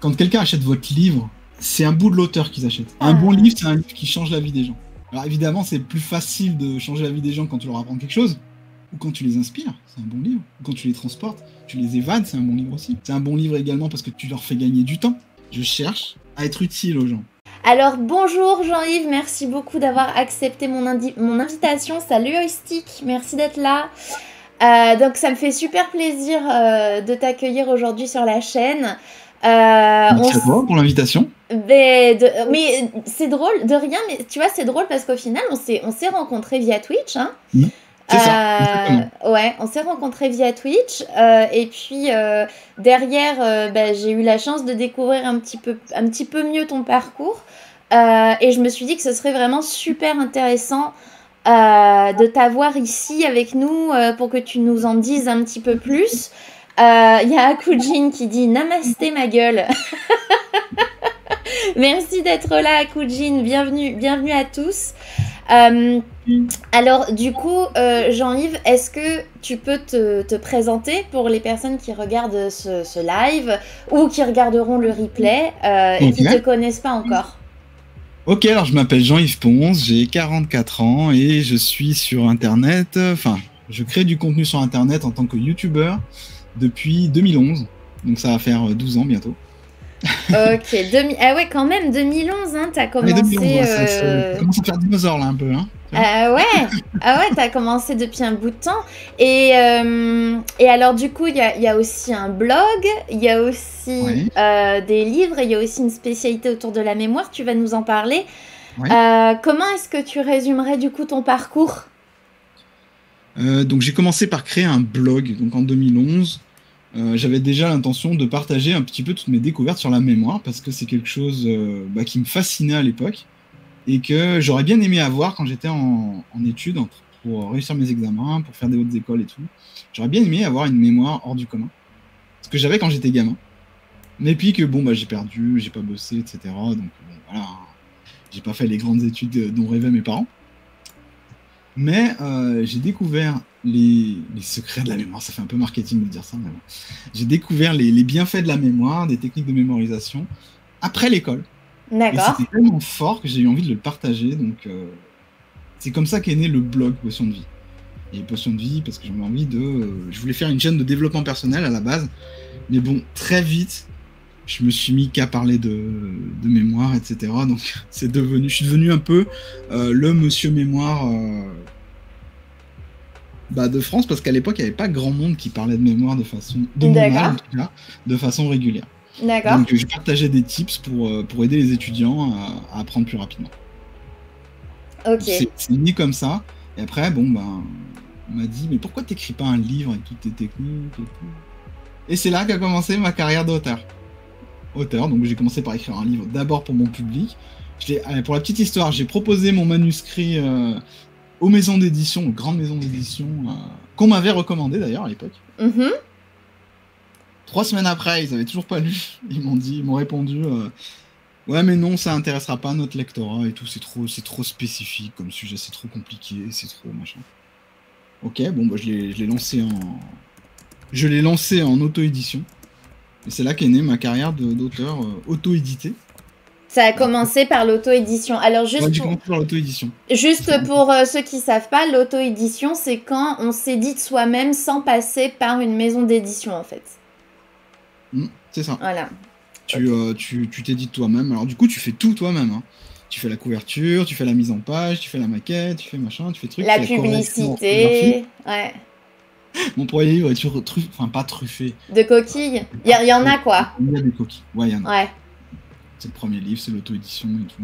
quand quelqu'un achète votre livre, c'est un bout de l'auteur qu'ils achètent. Un bon livre, c'est un livre qui change la vie des gens. Alors évidemment, c'est plus facile de changer la vie des gens quand tu leur apprends quelque chose, ou quand tu les inspires, c'est un bon livre. Ou quand tu les transportes, tu les évades, c'est un bon livre aussi. C'est un bon livre également parce que tu leur fais gagner du temps. Je cherche à être utile aux gens. Alors bonjour Jean-Yves, merci beaucoup d'avoir accepté mon invitation. Salut Oistic, merci d'être là. Donc ça me fait super plaisir de t'accueillir aujourd'hui sur la chaîne. Merci à toi pour l'invitation. Mais c'est drôle, de rien, mais tu vois, c'est drôle parce qu'au final, on s'est rencontrés via Twitch. Hein. C'est ça. Ouais, on s'est rencontrés via Twitch. Et puis, derrière, j'ai eu la chance de découvrir un petit peu mieux ton parcours. Et je me suis dit que ce serait vraiment super intéressant de t'avoir ici avec nous pour que tu nous en dises un petit peu plus. Il y a Akujin qui dit Namasté ma gueule. Merci d'être là Akujin, bienvenue à tous. Alors du coup Jean-Yves, est-ce que tu peux te présenter pour les personnes qui regardent ce live ou qui regarderont le replay et qui ne te connaissent pas encore? Ok, alors je m'appelle Jean-Yves Ponce, j'ai 44 ans et je suis sur internet, je crée du contenu sur internet en tant que youtubeur depuis 2011, donc ça va faire 12 ans bientôt. Ok, ah ouais, quand même, 2011, hein, t'as commencé... 2011, ça commence à faire dinosaure là un peu, hein. Ouais, t'as commencé depuis un bout de temps. Et alors du coup, il y a aussi un blog, il y a aussi des livres, et il y a aussi une spécialité autour de la mémoire, tu vas nous en parler. Comment est-ce que tu résumerais du coup ton parcours ? Donc j'ai commencé par créer un blog, donc en 2011. J'avais déjà l'intention de partager un petit peu toutes mes découvertes sur la mémoire, parce que c'est quelque chose qui me fascinait à l'époque, et que j'aurais bien aimé avoir quand j'étais en études, pour réussir mes examens, pour faire des hautes écoles et tout. J'aurais bien aimé avoir une mémoire hors du commun, ce que j'avais quand j'étais gamin. Mais puis que j'ai perdu, j'ai pas bossé, etc. Donc voilà, j'ai pas fait les grandes études dont rêvaient mes parents. Mais j'ai découvert les secrets de la mémoire, ça fait un peu marketing de dire ça, mais bon. J'ai découvert les bienfaits de la mémoire, des techniques de mémorisation, après l'école. D'accord. Et c'était tellement fort que j'ai eu envie de le partager, donc c'est comme ça qu'est né le blog Potion de Vie. Et Potion de Vie, parce que j'avais envie je voulais faire une chaîne de développement personnel à la base, mais bon, très vite, je me suis mis qu'à parler de mémoire, etc. Donc je suis devenu un peu le monsieur mémoire de France, parce qu'à l'époque, il n'y avait pas grand monde qui parlait de mémoire de mon âge, en tout cas, de façon régulière. D'accord. Donc je partageais des tips pour aider les étudiants à apprendre plus rapidement. Ok. C'est né comme ça. Et après, on m'a dit, mais pourquoi t'écris pas un livre avec toutes tes techniques et tout ? Et c'est là qu'a commencé ma carrière d'auteur. Donc j'ai commencé par écrire un livre d'abord pour mon public. Pour la petite histoire, j'ai proposé mon manuscrit aux maisons d'édition, aux grandes maisons d'édition, qu'on m'avait recommandé d'ailleurs à l'époque. 3 semaines après, ils avaient toujours pas lu. Ils m'ont répondu ouais, mais non, ça intéressera pas notre lectorat et tout, c'est trop spécifique comme sujet, c'est trop compliqué, c'est trop machin. Ok, je l'ai lancé en auto-édition. Et c'est là qu'est née ma carrière d'auteur auto-édité. Ça a commencé par l'auto-édition. Alors j'ai commencé par l'auto-édition. Juste pour ceux qui savent pas, l'auto-édition, c'est quand on s'édite soi-même sans passer par une maison d'édition, en fait. C'est ça. Voilà. Tu t'édites toi-même. Alors du coup, tu fais tout toi-même. Hein. Tu fais la couverture, tu fais la mise en page, tu fais la maquette, tu fais machin, tu fais truc. La publicité, ouais. Mon premier livre est toujours pas truffé. De coquilles. Il y en a quoi. Il y a des coquilles. Ouais, il y en a. Ouais. C'est le premier livre, c'est l'auto-édition et tout.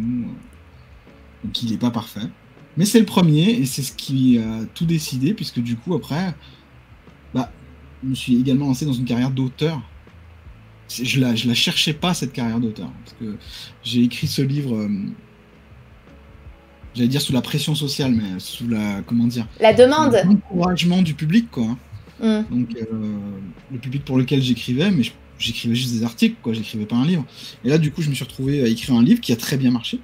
Donc il n'est pas parfait. Mais c'est le premier et c'est ce qui a tout décidé, puisque du coup, après, je me suis également lancé dans une carrière d'auteur. Je la cherchais pas, cette carrière d'auteur. Parce que j'ai écrit ce livre, j'allais dire sous la pression sociale, mais sous la, la demande. L'encouragement du public, quoi. Donc, le public pour lequel j'écrivais, mais j'écrivais juste des articles, quoi, j'écrivais pas un livre. Et là, du coup, je me suis retrouvé à écrire un livre qui a très bien marché.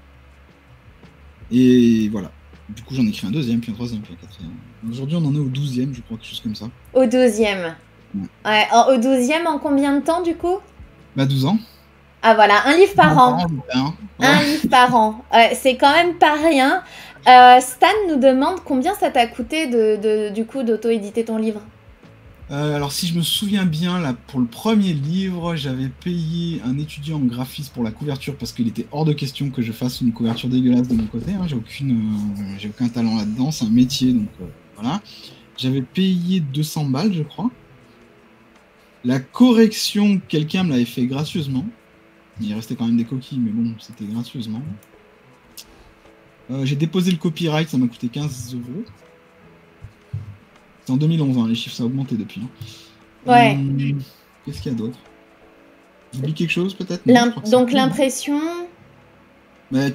Et voilà. Du coup, j'en ai écrit un deuxième, puis un troisième, puis un quatrième. Aujourd'hui, on en est au 12e, je crois, quelque chose comme ça. Au 12e. Ouais. Au 12e, en combien de temps, du coup ? 12 ans. Ah voilà, un livre par an. Hein. Un Ouais. livre par an. C'est quand même pas rien. Stan nous demande combien ça t'a coûté du coup d'auto-éditer ton livre. Alors, si je me souviens bien, là, pour le premier livre, j'avais payé un étudiant en graphisme pour la couverture parce qu'il était hors de question que je fasse une couverture dégueulasse de mon côté. Hein. J'ai aucun talent là-dedans, c'est un métier, donc voilà. J'avais payé 200 balles, je crois. La correction, quelqu'un me l'avait fait gracieusement. Il restait quand même des coquilles, mais bon, c'était gracieusement. J'ai déposé le copyright, ça m'a coûté 15 euros. C'est en 2011, hein, les chiffres, ça a augmenté depuis. Hein. Ouais. Qu'est-ce qu'il y a d'autre? J'oublie quelque chose peut-être? Non, je crois que Donc c'est tout. l'impression. Bah,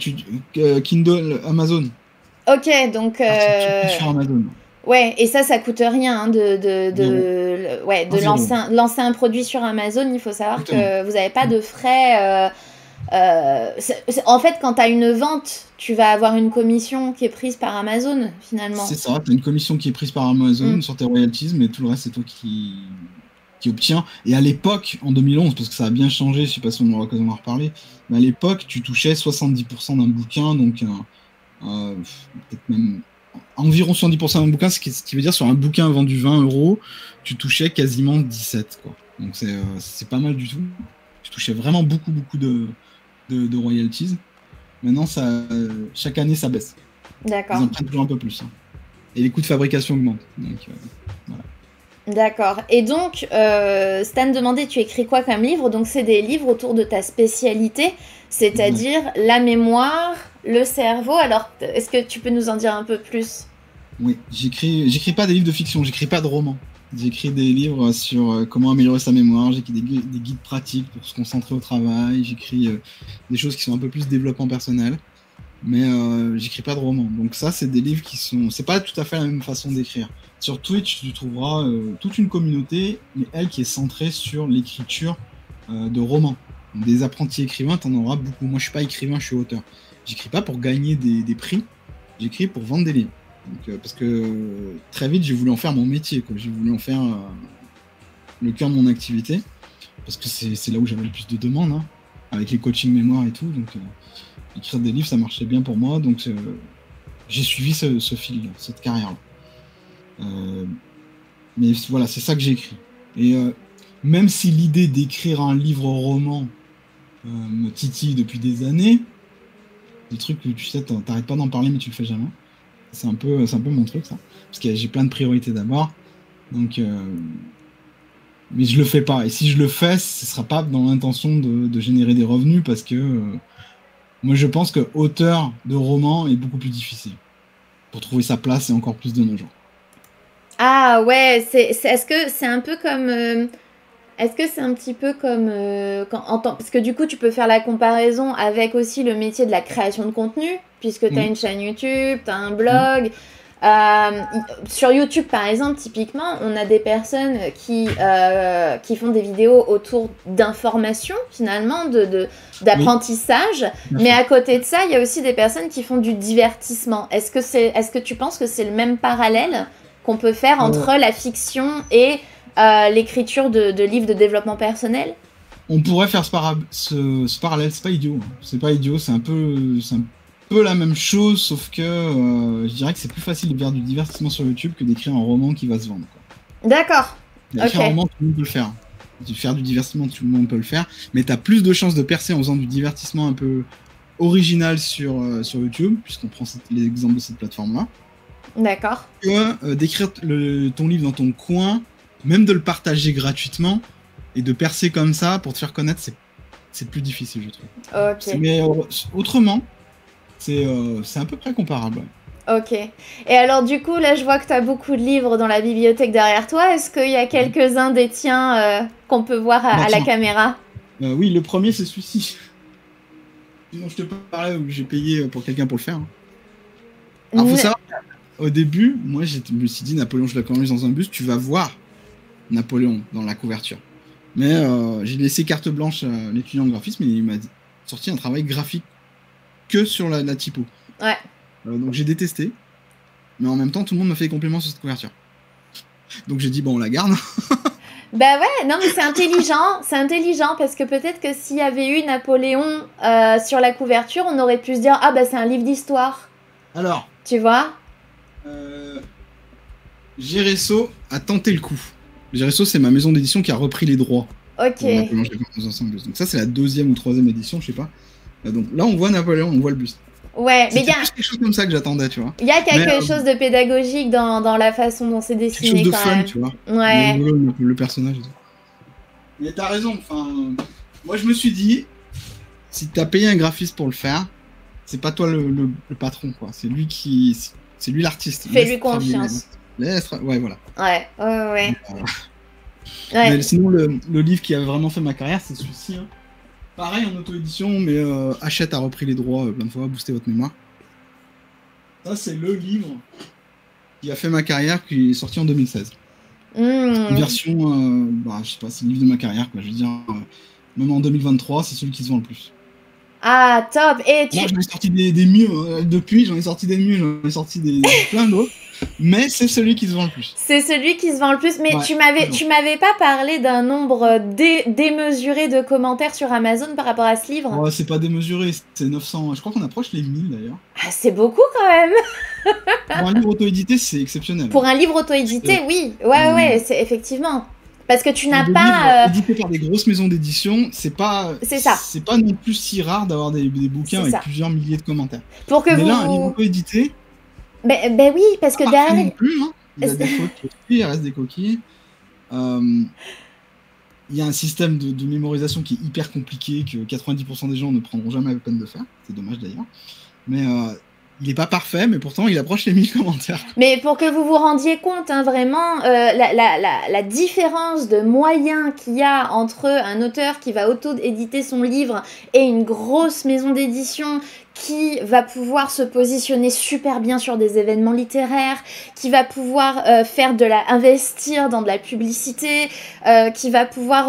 Kindle, Amazon. Ok, donc. Sur Amazon. Ouais, et ça coûte rien hein, de Zéro. lancer un produit sur Amazon. Il faut savoir Exactement. que vous n'avez pas de frais. En fait, quand tu as une vente, tu vas avoir une commission qui est prise par Amazon, finalement. C'est ça, tu as une commission qui est prise par Amazon sur tes royalties, mais tout le reste, c'est toi qui obtiens. Et à l'époque, en 2011, parce que ça a bien changé, je sais pas si on aura l'occasion d'en reparler, mais à l'époque, tu touchais 70% d'un bouquin, donc peut-être même environ 70% d'un bouquin, ce qui veut dire sur un bouquin vendu 20 euros, tu touchais quasiment 17, quoi. Donc c'est pas mal du tout. Tu touchais vraiment beaucoup de royalties. Maintenant, chaque année, ça baisse. D'accord. Ils en prennent toujours un peu plus. Hein. Et les coûts de fabrication augmentent. Donc, voilà. D'accord. Et donc, Stan demandait, tu écris quoi comme livre? Donc, c'est des livres autour de ta spécialité, c'est-à-dire la mémoire, le cerveau. Alors, est-ce que tu peux nous en dire un peu plus? Oui, j'écris pas des livres de fiction, j'écris pas de romans. J'écris des livres sur comment améliorer sa mémoire, j'écris des guides pratiques pour se concentrer au travail, j'écris des choses qui sont un peu plus développement personnel, mais j'écris pas de romans. Donc ça, c'est des livres qui sont... C'est pas tout à fait la même façon d'écrire. Sur Twitch, tu trouveras toute une communauté, mais elle qui est centrée sur l'écriture de romans. Donc, des apprentis écrivains, t'en auras beaucoup. Moi, je suis pas écrivain, je suis auteur. J'écris pas pour gagner des prix, j'écris pour vendre des livres. Donc, parce que très vite, j'ai voulu en faire mon métier, quoi. J'ai voulu en faire le cœur de mon activité, parce que c'est là où j'avais le plus de demandes, hein, avec les coachings mémoire et tout. Donc, écrire des livres, ça marchait bien pour moi. Donc, j'ai suivi ce fil, cette carrière-là. Mais voilà, c'est ça que j'ai écrit. Et même si l'idée d'écrire un livre-roman me titille depuis des années, le truc que tu sais, t'arrêtes pas d'en parler, mais tu le fais jamais. C'est un peu mon truc, ça. Parce que j'ai plein de priorités d'abord. Donc, mais je le fais pas. Et si je le fais, ce sera pas dans l'intention de générer des revenus, parce que moi, je pense que auteur de roman est beaucoup plus difficile. Pour trouver sa place et encore plus de nos jours. Ah ouais, est-ce que c'est un peu comme... Est-ce que c'est un petit peu comme... parce que du coup, tu peux faire la comparaison avec aussi le métier de la création de contenu, puisque tu as une chaîne YouTube, tu as un blog. Sur YouTube, par exemple, typiquement, on a des personnes qui font des vidéos autour d'information, finalement, d'apprentissage. Mais à côté de ça, il y a aussi des personnes qui font du divertissement. Est-ce que tu penses que c'est le même parallèle qu'on peut faire entre la fiction et l'écriture de livres de développement personnel? On pourrait faire ce parallèle, c'est pas idiot. C'est pas idiot, c'est un peu la même chose, sauf que je dirais que c'est plus facile de faire du divertissement sur YouTube que d'écrire un roman qui va se vendre. D'accord. Écrire un roman, tout le monde peut le faire. Faire du divertissement, tout le monde peut le faire, mais tu as plus de chances de percer en faisant du divertissement un peu original sur YouTube, puisqu'on prend l'exemple de cette plateforme-là. D'accord. Que d'écrire ton livre dans ton coin, même de le partager gratuitement et de percer comme ça pour te faire connaître, c'est plus difficile, je trouve. Ok. Mais autrement, c'est à peu près comparable. Ok. Et alors du coup, là, je vois que tu as beaucoup de livres dans la bibliothèque derrière toi. Est-ce qu'il y a quelques-uns des tiens qu'on peut voir à la caméra? Oui, le premier, c'est celui-ci. Sinon, je te parlais où j'ai payé pour quelqu'un pour le faire. Hein. Alors, faut savoir, au début, moi, je me suis dit, Napoléon, je l'ai connu dans un bus, tu vas voir Napoléon dans la couverture. Mais j'ai laissé carte blanche à l'étudiant en graphisme et il m'a sorti un travail graphique que sur la typo. Ouais. Donc j'ai détesté. Mais en même temps, tout le monde m'a fait des compliments sur cette couverture. Donc j'ai dit, bon, on la garde. Bah ouais, non mais c'est intelligent parce que peut-être que s'il y avait eu Napoléon sur la couverture, on aurait pu se dire ah bah c'est un livre d'histoire, Alors, tu vois? Géresso a tenté le coup. Géresso, c'est ma maison d'édition qui a repris les droits Ok. pour Napoléon ensemble. Donc ça, c'est la 2e ou 3e édition, je sais pas. Donc là, on voit Napoléon, on voit le buste. Ouais, mais C'est quelque chose comme ça que j'attendais, tu vois. il y a quelque chose de pédagogique dans la façon dont c'est dessiné Quelque chose de quand fun, même. tu vois. Ouais. Le personnage. Mais t'as raison, enfin... Moi, je me suis dit, si t'as payé un graphiste pour le faire, c'est pas toi le patron, quoi. C'est lui l'artiste. Fais-lui confiance. Ouais, voilà. Ouais. Ouais. Ouais. Mais sinon, le livre qui a vraiment fait ma carrière, c'est celui-ci. Hein. Pareil en auto-édition, mais Hachette a repris les droits plein de fois, boosté votre mémoire. Ça, c'est le livre qui a fait ma carrière, qui est sorti en 2016. Une version, je sais pas, c'est le livre de ma carrière, quoi. Je veux dire, même en 2023, c'est celui qui se vend le plus. Ah, top! Et Moi, j'en ai sorti des mieux. Depuis, j'en ai sorti des mieux, j'en ai sorti plein d'autres. Mais c'est celui qui se vend le plus. C'est celui qui se vend le plus. Mais ouais, tu m'avais pas parlé d'un nombre démesuré de commentaires sur Amazon par rapport à ce livre? Ouais, c'est pas démesuré, c'est 900. Je crois qu'on approche les 1000 d'ailleurs. Ah, c'est beaucoup quand même! Pour un livre auto-édité, c'est exceptionnel. Pour un livre auto-édité, oui. Ouais, c'est effectivement. Parce que tu n'as pas. Édité par des grosses maisons d'édition, c'est pas. C'est ça. C'est pas non plus si rare d'avoir des bouquins avec plusieurs milliers de commentaires. Pour que mais là, un livre auto-édité. Ben oui, parce que derrière. Non plus, hein. Il y a des fautes, il reste des coquilles. Il y a un système de mémorisation qui est hyper compliqué, que 90% des gens ne prendront jamais la peine de faire. C'est dommage d'ailleurs. Mais il n'est pas parfait, mais pourtant il approche les 1000 commentaires. Mais pour que vous vous rendiez compte, hein, vraiment, la différence de moyens qu'il y a entre un auteur qui va auto-éditer son livre et une grosse maison d'édition qui va pouvoir se positionner super bien sur des événements littéraires, qui va pouvoir investir dans de la publicité, qui va pouvoir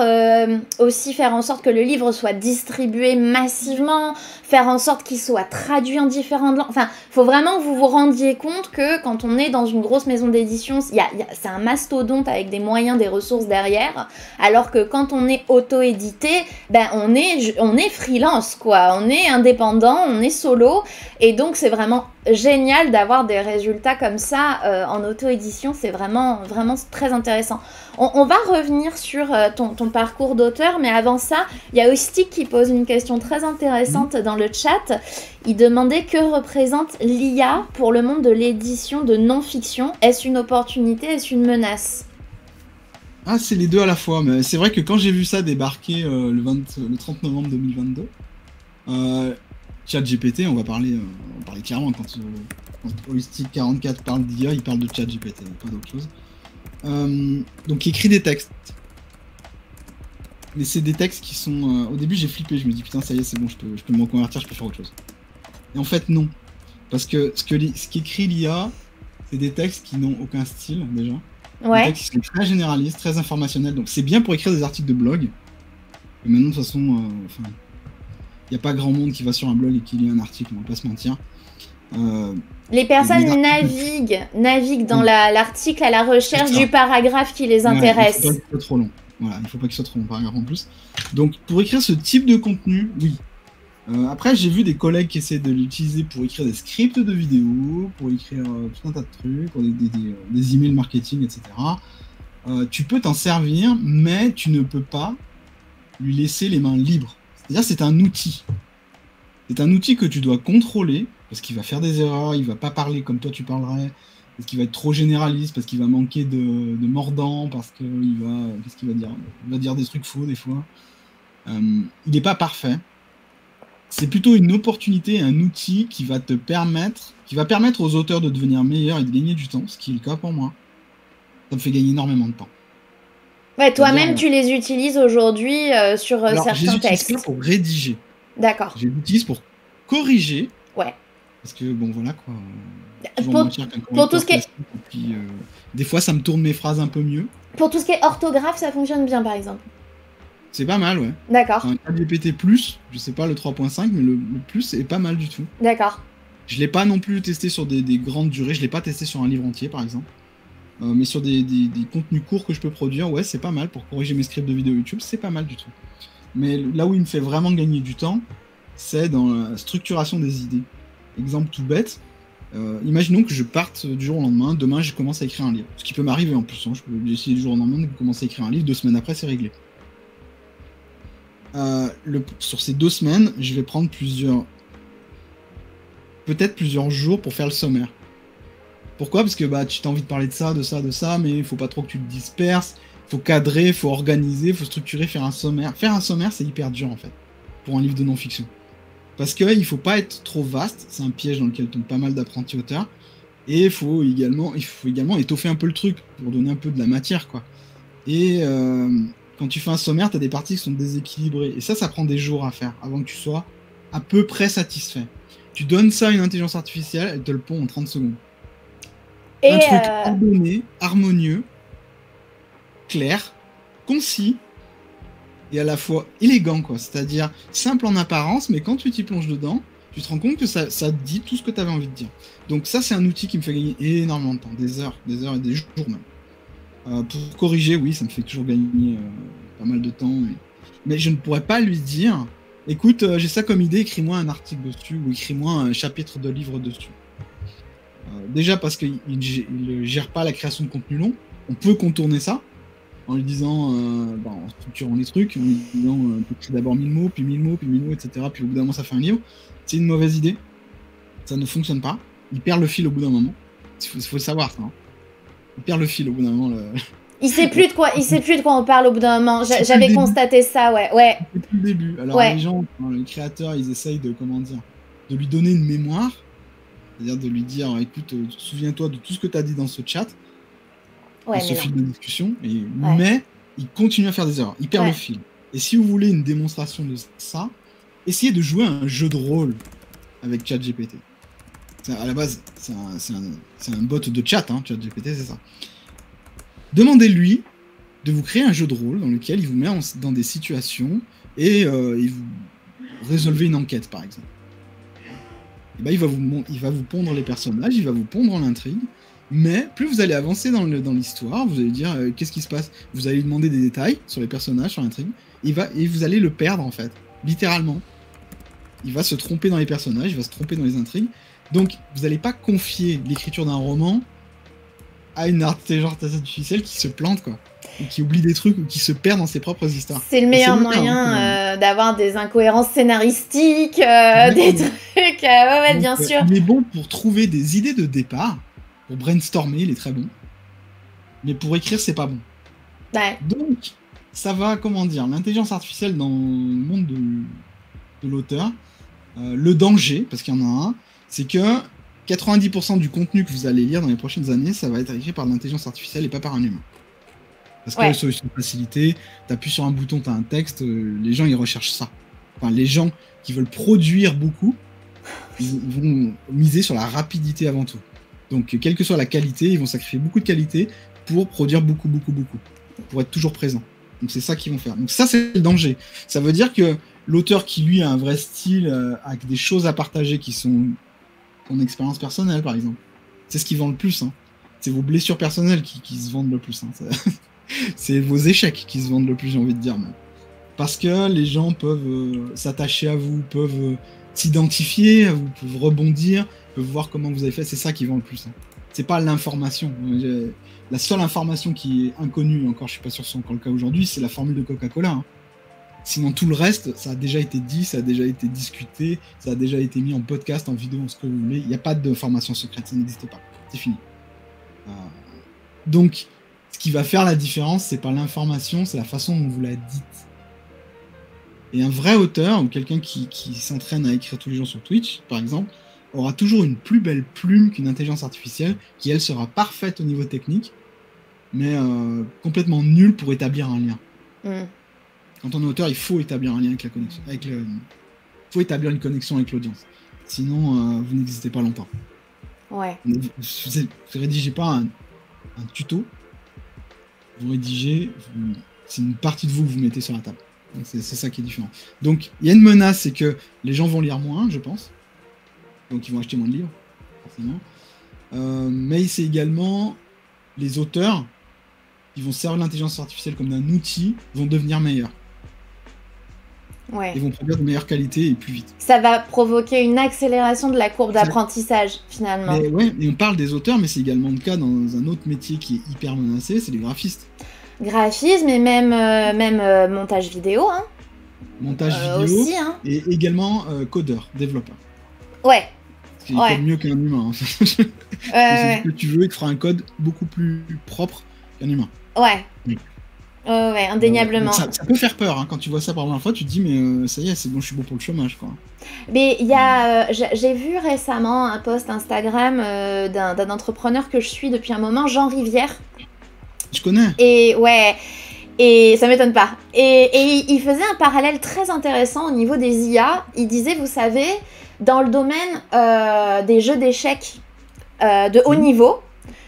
aussi faire en sorte que le livre soit distribué massivement, faire en sorte qu'il soit traduit en différentes langues. Enfin, faut vraiment que vous vous rendiez compte que quand on est dans une grosse maison d'édition, c'est un mastodonte avec des moyens, des ressources derrière, alors que quand on est auto-édité, ben on est freelance, quoi. On est indépendant, on est solo, et donc c'est vraiment génial d'avoir des résultats comme ça en auto-édition. C'est vraiment très intéressant. On va revenir sur ton parcours d'auteur, mais avant ça, il y a Oustik qui pose une question très intéressante dans le chat. Il demandait que représente l'IA pour le monde de l'édition de non-fiction. Est-ce une opportunité, est-ce une menace? Ah, c'est les deux à la fois, mais c'est vrai que quand j'ai vu ça débarquer le 30 novembre 2022, ChatGPT, on va parler clairement quand Holistic 44 parle d'IA, il parle de ChatGPT, pas d'autre chose. Donc il écrit des textes. Mais c'est des textes qui sont... au début j'ai flippé, je me dis putain ça y est c'est bon, je peux me reconvertir, je peux faire autre chose. Et en fait non. Parce que ce qu'écrit l'IA, c'est des textes qui n'ont aucun style déjà. Ouais. Des textes qui sont très généralistes, très informationnels. Donc c'est bien pour écrire des articles de blog. Et maintenant de toute façon... il n'y a pas grand monde qui va sur un blog et qui lit un article, on va pas se mentir. Les personnes naviguent dans l'article à la recherche du paragraphe qui les intéresse. Il ne faut pas qu'il soit trop long. Voilà, il ne faut pas qu'il soit trop long, paragraphe en plus. Donc, pour écrire ce type de contenu, oui. Après, j'ai vu des collègues qui essaient de l'utiliser pour écrire des scripts de vidéos, pour écrire tout un tas de trucs, pour des emails marketing, etc. Tu peux t'en servir, mais tu ne peux pas lui laisser les mains libres. C'est-à-dire c'est un outil. C'est un outil que tu dois contrôler, parce qu'il va faire des erreurs, il va pas parler comme toi tu parlerais, parce qu'il va être trop généraliste, parce qu'il va manquer de mordant, parce qu'il va... Qu'est-ce qu'il va dire? Il va dire des trucs faux des fois. Il n'est pas parfait. C'est plutôt une opportunité, un outil qui va permettre aux auteurs de devenir meilleurs et de gagner du temps, ce qui est le cas pour moi. Ça me fait gagner énormément de temps. Ouais, toi-même, tu les utilises aujourd'hui sur certains textes. Je les utilise pour rédiger. D'accord. Je les utilise pour corriger. Ouais. Parce que, bon, voilà, quoi. Pour tout ce qui est... Puis, des fois, ça me tourne mes phrases un peu mieux. Pour tout ce qui est orthographe, ça fonctionne bien, par exemple. C'est pas mal, ouais. D'accord. Un GPT+, je sais pas le 3.5, mais le plus est pas mal du tout. D'accord. Je l'ai pas non plus testé sur des grandes durées. Je l'ai pas testé sur un livre entier, par exemple. Mais sur des contenus courts que je peux produire, ouais, c'est pas mal. Pour corriger mes scripts de vidéos YouTube, c'est pas mal du tout. Mais là où il me fait vraiment gagner du temps, c'est dans la structuration des idées. Exemple tout bête, imaginons que je parte du jour au lendemain, demain je commence à écrire un livre. Ce qui peut m'arriver en plus, hein. Je peux décider du jour au lendemain de commencer à écrire un livre, 2 semaines après c'est réglé. Sur ces 2 semaines, je vais prendre peut-être plusieurs jours pour faire le sommaire. Pourquoi? Parce que tu as envie de parler de ça, mais il faut pas trop que tu te disperses, faut cadrer, faut organiser, faut structurer, faire un sommaire. Faire un sommaire, c'est hyper dur en fait, pour un livre de non-fiction. Parce qu'il faut pas être trop vaste, c'est un piège dans lequel tombent pas mal d'apprentis auteurs, et il faut également étoffer un peu le truc, pour donner un peu de la matière, quoi. Et quand tu fais un sommaire, tu as des parties qui sont déséquilibrées, et ça prend des jours à faire, avant que tu sois à peu près satisfait. Tu donnes ça à une intelligence artificielle, elle te le pond en 30 secondes. Un truc ordonné, harmonieux, clair, concis, et à la fois élégant, quoi. C'est-à-dire simple en apparence, mais quand tu t'y plonges dedans, tu te rends compte que ça dit tout ce que tu avais envie de dire. Donc ça, c'est un outil qui me fait gagner énormément de temps, des heures et des jours même. Pour corriger, oui, ça me fait toujours gagner pas mal de temps. Mais je ne pourrais pas lui dire, écoute, j'ai ça comme idée, écris-moi un article dessus, ou écris-moi un chapitre de livre dessus. Déjà parce qu'il ne gère pas la création de contenu long. On peut contourner ça en lui disant, en structurant les trucs, en lui disant, écris d'abord 1000 mots, puis 1000 mots, puis 1000 mots, etc. Puis au bout d'un moment, ça fait un livre. C'est une mauvaise idée. Ça ne fonctionne pas. Il perd le fil au bout d'un moment. Il faut le savoir, ça. Hein. Il perd le fil au bout d'un moment. Il sait plus de quoi on parle au bout d'un moment. J'avais constaté ça, ouais. Depuis le début. Alors les gens, les créateurs, ils essayent de lui donner une mémoire. C'est-à-dire de lui dire, écoute, souviens-toi de tout ce que tu as dit dans ce chat, dans ce fil de discussion, mais il continue à faire des erreurs, il perd le fil. Et si vous voulez une démonstration de ça, essayez de jouer à un jeu de rôle avec ChatGPT. À la base, c'est un bot de chat, hein, ChatGPT, c'est ça. Demandez-lui de vous créer un jeu de rôle dans lequel il vous met dans des situations et il vous résolvez une enquête, par exemple. Et il va vous pondre les personnages, il va vous pondre l'intrigue, mais plus vous allez avancer dans l'histoire, vous allez dire qu'est-ce qui se passe, vous allez lui demander des détails sur les personnages, sur l'intrigue, et vous allez le perdre en fait, littéralement. Il va se tromper dans les personnages, il va se tromper dans les intrigues, donc vous n'allez pas confier l'écriture d'un roman à une intelligence artificielle qui se plante, quoi. Ou qui oublie des trucs, ou qui se perd dans ses propres histoires. C'est le meilleur moyen d'avoir des incohérences scénaristiques, des trucs. Ouais, bien sûr. Il est bon pour trouver des idées de départ, pour brainstormer, il est très bon. Mais pour écrire, c'est pas bon. Ouais. Donc, ça va, l'intelligence artificielle dans le monde de l'auteur, le danger, parce qu'il y en a un, c'est que 90% du contenu que vous allez lire dans les prochaines années, ça va être écrit par l'intelligence artificielle et pas par un humain. Parce que la solution de facilité, t'appuies sur un bouton, t'as un texte, les gens ils recherchent ça. Enfin, les gens qui veulent produire beaucoup, ils vont miser sur la rapidité avant tout. Donc, quelle que soit la qualité, ils vont sacrifier beaucoup de qualité pour produire beaucoup, pour être toujours présent. Donc, c'est ça qu'ils vont faire. Donc, ça, c'est le danger. Ça veut dire que l'auteur qui, lui, a un vrai style, avec des choses à partager qui sont ton expérience personnelle, par exemple, c'est ce qui vend le plus. Hein. C'est vos blessures personnelles qui se vendent le plus. Hein. C'est vos échecs qui se vendent le plus, j'ai envie de dire même. Parce que les gens peuvent s'attacher à vous, peuvent s'identifier à vous, peuvent rebondir, peuvent voir comment vous avez fait. C'est ça qui vend le plus. Hein. C'est pas l'information. La seule information qui est inconnue, encore je suis pas sûr que c'est encore le cas aujourd'hui, c'est la formule de Coca-Cola. Hein. Sinon tout le reste, ça a déjà été dit, ça a déjà été discuté, ça a déjà été mis en podcast, en vidéo, en ce que vous voulez. Il n'y a pas d'information secrète, ça n'existe pas. C'est fini. Donc, ce qui va faire la différence, c'est pas l'information, c'est la façon dont vous la dites. Et un vrai auteur, ou quelqu'un qui s'entraîne à écrire tous les jours sur Twitch, par exemple, aura toujours une plus belle plume qu'une intelligence artificielle, qui elle sera parfaite au niveau technique, mais complètement nulle pour établir un lien. Quand on est auteur, il faut établir un lien avec la connexion. Il faut établir une connexion avec l'audience. Sinon, vous n'existez pas longtemps. Ouais. Vous rédigez pas un tuto. Vous rédigez, c'est une partie de vous que vous mettez sur la table. C'est ça qui est différent. Donc, il y a une menace, c'est que les gens vont lire moins, je pense. Donc, ils vont acheter moins de livres, forcément. Mais c'est également les auteurs qui vont servir l'intelligence artificielle comme un outil vont devenir meilleurs. Ouais. Ils vont produire de meilleure qualité et plus vite. Ça va provoquer une accélération de la courbe d'apprentissage, finalement. Mais ouais, et on parle des auteurs, mais c'est également le cas dans un autre métier qui est hyper menacé, c'est les graphistes. Graphisme et même montage vidéo. Hein. Montage vidéo aussi, hein. Et également codeur, développeur. Ouais. Ce qui est mieux qu'un humain. C'est ce que tu veux, il te fera un code beaucoup plus propre qu'un humain. Ouais. Ouais, indéniablement. Ça peut faire peur, hein. Quand tu vois ça par la première fois, tu te dis mais ça y est, c'est bon, je suis bon pour le chômage, quoi. Mais il y a, j'ai vu récemment un post Instagram d'un entrepreneur que je suis depuis un moment, Jean Rivière. Je connais. Et ouais, et ça m'étonne pas. Et il faisait un parallèle très intéressant au niveau des IA. Il disait, vous savez, dans le domaine des jeux d'échecs de haut niveau,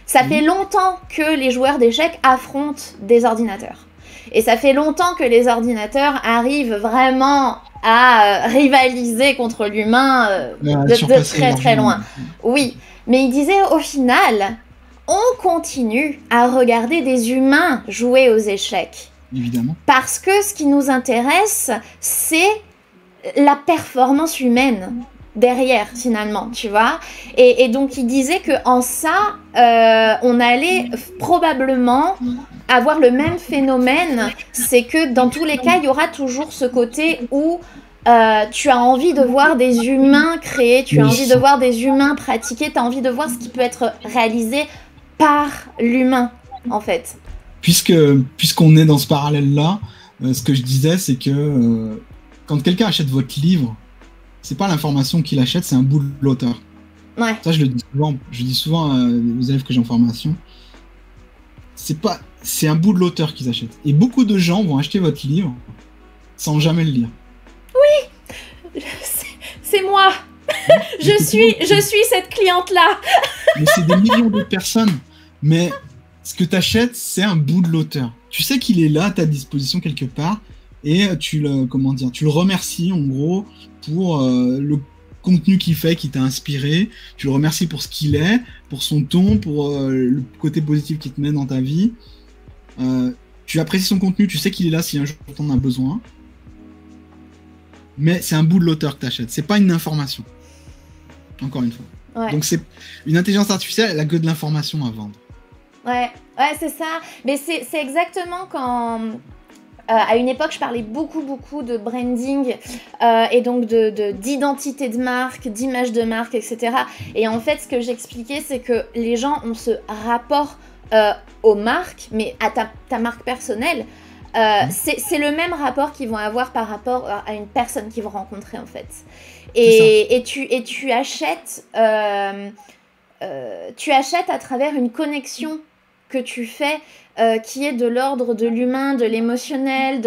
ça fait longtemps que les joueurs d'échecs affrontent des ordinateurs. Et ça fait longtemps que les ordinateurs arrivent vraiment à rivaliser contre l'humain de très très loin. Oui, mais il disait au final, on continue à regarder des humains jouer aux échecs. Évidemment. Parce que ce qui nous intéresse, c'est la performance humaine derrière, finalement, tu vois. Et donc, il disait qu'en ça, on allait probablement avoir le même phénomène. C'est que dans tous les cas, il y aura toujours ce côté où tu as envie de voir des humains créer, tu as envie de voir des humains pratiquer, tu as envie de voir ce qui peut être réalisé par l'humain, en fait. Puisqu'on est dans ce parallèle-là, ce que je disais, c'est que quand quelqu'un achète votre livre, c'est pas l'information qu'il achète, c'est un bout de l'auteur. Ouais. Ça, je dis souvent aux élèves que j'ai en formation. C'est un bout de l'auteur qu'ils achètent. Et beaucoup de gens vont acheter votre livre sans jamais le lire. Oui, c'est moi. Je suis cette cliente-là. Mais c'est des millions de personnes. Mais ce que tu achètes, c'est un bout de l'auteur. Tu sais qu'il est là à ta disposition quelque part et tu le remercies en gros pour le contenu qu'il fait, qui t'a inspiré. Tu le remercies pour ce qu'il est, pour son ton, pour le côté positif qu'il te met dans ta vie. Tu apprécies son contenu, tu sais qu'il est là si un jour t'en as besoin. Mais c'est un bout de l'auteur que t'achètes, c'est pas une information. Encore une fois. Ouais. Donc c'est une intelligence artificielle, elle a que de l'information à vendre. Ouais, c'est ça. Mais c'est exactement quand... à une époque, je parlais beaucoup de branding et donc d'identité de marque, d'image de marque, etc. Et en fait, ce que j'expliquais, c'est que les gens ont ce rapport aux marques, mais à ta marque personnelle. C'est le même rapport qu'ils vont avoir par rapport à une personne qu'ils vont rencontrer, en fait. Et tu achètes à travers une connexion que tu fais qui est de l'ordre de l'humain, de l'émotionnel,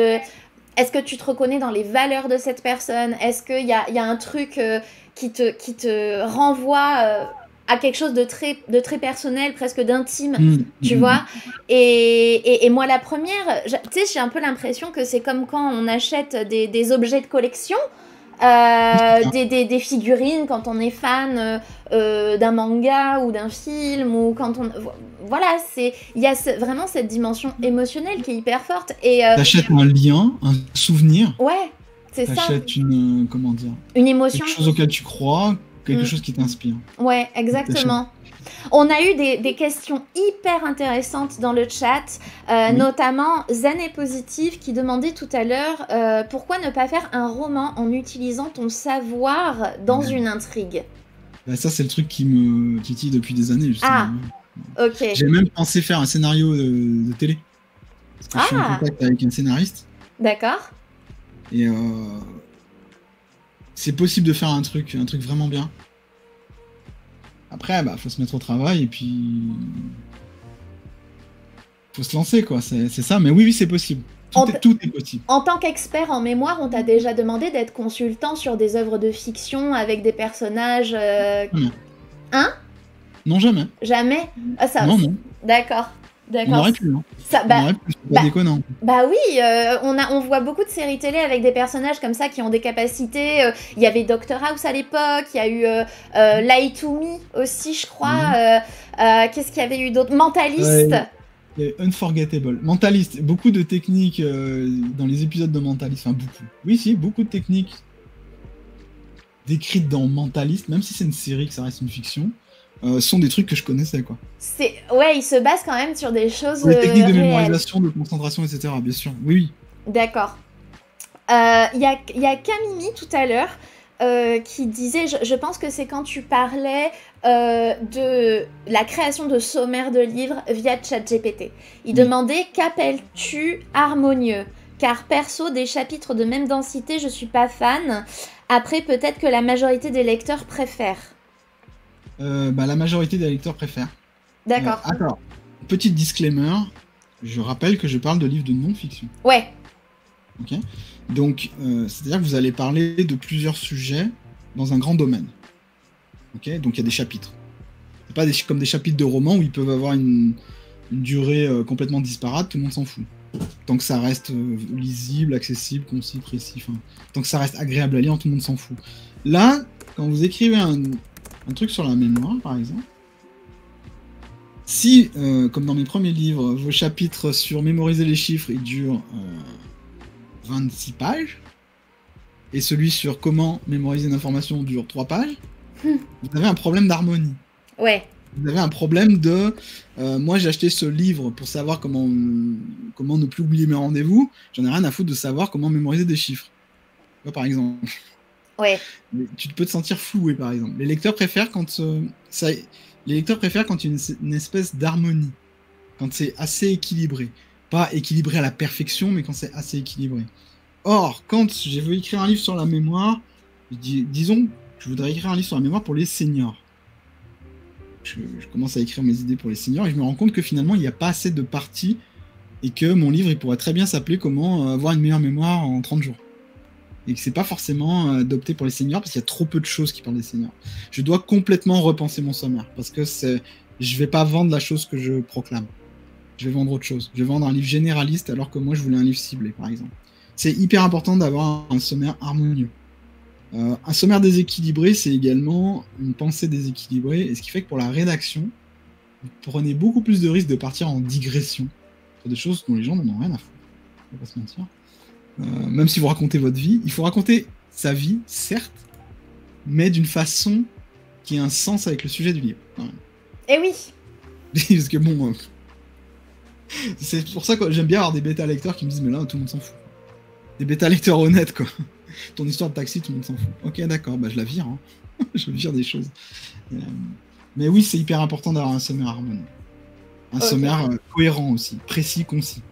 est-ce que tu te reconnais dans les valeurs de cette personne? Est-ce qu'il y a un truc qui te renvoie à quelque chose de très personnel, presque d'intime, tu vois? Et moi, la première, tu sais, j'ai un peu l'impression que c'est comme quand on achète des objets de collection, des figurines quand on est fan d'un manga ou d'un film, ou quand on... Voilà, il y a vraiment cette dimension émotionnelle qui est hyper forte. T'achètes un lien, un souvenir. Ouais, c'est ça. T'achètes une émotion. Quelque chose auquel tu crois, quelque chose qui t'inspire. Ouais, exactement. On a eu des questions hyper intéressantes dans le chat, notamment Zen et Positive qui demandait tout à l'heure pourquoi ne pas faire un roman en utilisant ton savoir dans une intrigue. Bah ça, c'est le truc qui me titille depuis des années, justement. Ah, ok. J'ai même pensé faire un scénario de télé. Parce que je suis en contact avec un scénariste. D'accord. Et c'est possible de faire un truc vraiment bien. Après, faut se mettre au travail et puis faut se lancer, quoi. C'est ça, mais oui, c'est possible. Tout est possible. En tant qu'expert en mémoire, on t'a déjà demandé d'être consultant sur des œuvres de fiction avec des personnages... Non. Hein? Non, jamais. Jamais? Ah, ça, non. D'accord. D'accord. On aurait pu, hein. Ça, On bah, aurait pu, c'est bah, pas déconnant. bah oui, on voit beaucoup de séries télé avec des personnages comme ça qui ont des capacités. Il y avait Doctor House à l'époque, il y a eu Lie to Me aussi, je crois. Qu'est-ce qu'il y avait eu d'autre? Mentaliste. Et Unforgettable. Mentaliste, beaucoup de techniques dans les épisodes de Mentalist, enfin beaucoup. Oui, si, beaucoup de techniques décrites dans Mentalist, même si c'est une série, que ça reste une fiction, sont des trucs que je connaissais, quoi. Ouais, il se base quand même sur des choses Les techniques de réelles. mémorisation, de concentration, etc., bien sûr. Oui, oui. D'accord. Il y a Camimi tout à l'heure qui disait, je pense que c'est quand tu parlais de la création de sommaires de livres via ChatGPT. Il demandait qu'appelles-tu harmonieux? Car perso, des chapitres de même densité, je suis pas fan. Après, peut-être que la majorité des lecteurs préfèrent. La majorité des lecteurs préfèrent. D'accord. Attends, petit disclaimer, je rappelle que je parle de livres de non-fiction. Ouais. Ok. Donc, c'est-à-dire que vous allez parler de plusieurs sujets dans un grand domaine. Ok. Donc, il y a des chapitres. C'est pas comme des chapitres de romans où ils peuvent avoir une durée complètement disparate, tout le monde s'en fout. Tant que ça reste lisible, accessible, concis, précis, tant que ça reste agréable à lire, tout le monde s'en fout. Là, quand vous écrivez un truc sur la mémoire, par exemple, si, comme dans mes premiers livres, vos chapitres sur mémoriser les chiffres, ils durent 26 pages, et celui sur comment mémoriser une information dure 3 pages, vous avez un problème d'harmonie. Ouais. Vous avez un problème de... moi, j'ai acheté ce livre pour savoir comment ne plus oublier mes rendez-vous. J'en ai rien à foutre de savoir comment mémoriser des chiffres. Par exemple. Ouais. Tu peux te sentir floué, par exemple. Les lecteurs préfèrent quand il y a une espèce d'harmonie. Quand c'est assez équilibré. Pas équilibré à la perfection, mais quand c'est assez équilibré. Or, quand j'ai voulu écrire un livre sur la mémoire, disons que je voudrais écrire un livre sur la mémoire pour les seniors. Je commence à écrire mes idées pour les seniors et je me rends compte que finalement il n'y a pas assez de parties et que mon livre il pourrait très bien s'appeler comment avoir une meilleure mémoire en 30 jours. Et que c'est pas forcément adopté pour les seniors parce qu'il y a trop peu de choses qui parlent des seniors. Je dois complètement repenser mon sommaire parce que je vais pas vendre la chose que je proclame. Je vais vendre autre chose. Je vais vendre un livre généraliste alors que moi je voulais un livre ciblé par exemple. C'est hyper important d'avoir un sommaire harmonieux. Un sommaire déséquilibré, c'est également une pensée déséquilibrée, et ce qui fait que pour la rédaction, vous prenez beaucoup plus de risques de partir en digression sur des choses dont les gens n'en ont rien à foutre. On va pas se mentir. Même si vous racontez votre vie, il faut raconter sa vie, certes, mais d'une façon qui ait un sens avec le sujet du livre. Eh oui. Parce que bon, c'est pour ça que j'aime bien avoir des bêta-lecteurs qui me disent mais là tout le monde s'en fout. Des bêta-lecteurs honnêtes quoi. Ton histoire de taxi, tout le monde s'en fout. Ok, d'accord, je la vire. Hein. Je vire des choses. Mais oui, c'est hyper important d'avoir un sommaire harmonieux. Un sommaire cohérent aussi, précis, concis.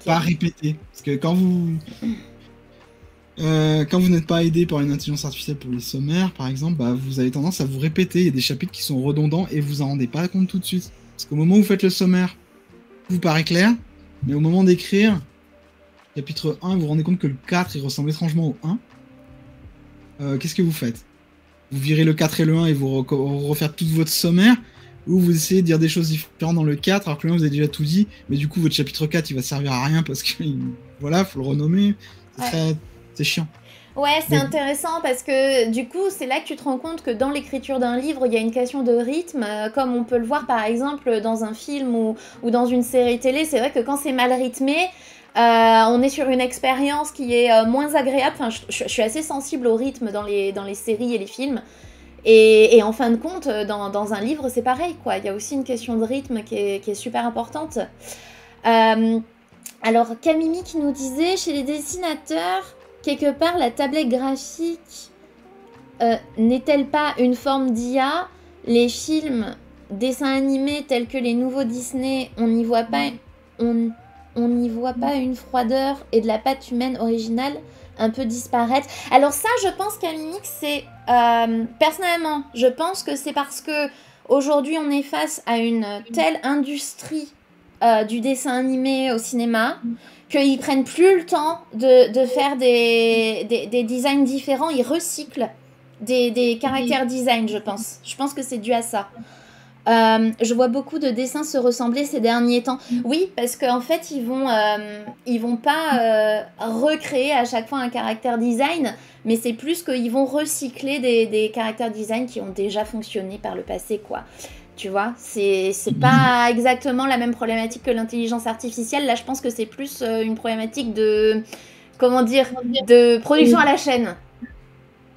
Pas répété. Parce que quand vous n'êtes pas aidé par une intelligence artificielle pour les sommaires, par exemple, vous avez tendance à vous répéter. Il y a des chapitres qui sont redondants et vous en rendez pas compte tout de suite. Parce qu'au moment où vous faites le sommaire, vous paraît clair, mais au moment d'écrire, chapitre 1, vous vous rendez compte que le 4, il ressemble étrangement au 1. Qu'est-ce que vous faites? Vous virez le 4 et le 1 et vous refaire tout votre sommaire, ou vous essayez de dire des choses différentes dans le 4, alors que le 1, vous avez déjà tout dit, mais du coup, votre chapitre 4, il va servir à rien parce que, voilà, faut le renommer. C'est chiant. Ouais, c'est intéressant parce que du coup, c'est là que tu te rends compte que dans l'écriture d'un livre, il y a une question de rythme, comme on peut le voir par exemple dans un film ou dans une série télé. C'est vrai que quand c'est mal rythmé, on est sur une expérience qui est moins agréable. Enfin, je suis assez sensible au rythme dans les séries et les films. Et en fin de compte, dans un livre, c'est pareil, quoi. Il y a aussi une question de rythme qui est super importante. Alors, Camimi qui nous disait, chez les dessinateurs, quelque part, la tablette graphique n'est-elle pas une forme d'IA? Les films, dessins animés tels que les nouveaux Disney, on n'y voit pas une froideur et de la patte humaine originale un peu disparaître. Alors ça, je pense Camimi, c'est personnellement, je pense que c'est parce que aujourd'hui on est face à une telle industrie du dessin animé au cinéma qu'ils prennent plus le temps de faire des designs différents. Ils recyclent des caractères design, je pense. Je pense que c'est dû à ça. Je vois beaucoup de dessins se ressembler ces derniers temps. Oui, parce qu'en fait, ils vont pas recréer à chaque fois un caractère design, mais c'est plus qu'ils vont recycler des caractères design qui ont déjà fonctionné par le passé, quoi. Tu vois, c'est pas exactement la même problématique que l'intelligence artificielle. Là, je pense que c'est plus une problématique de, comment dire, de production à la chaîne.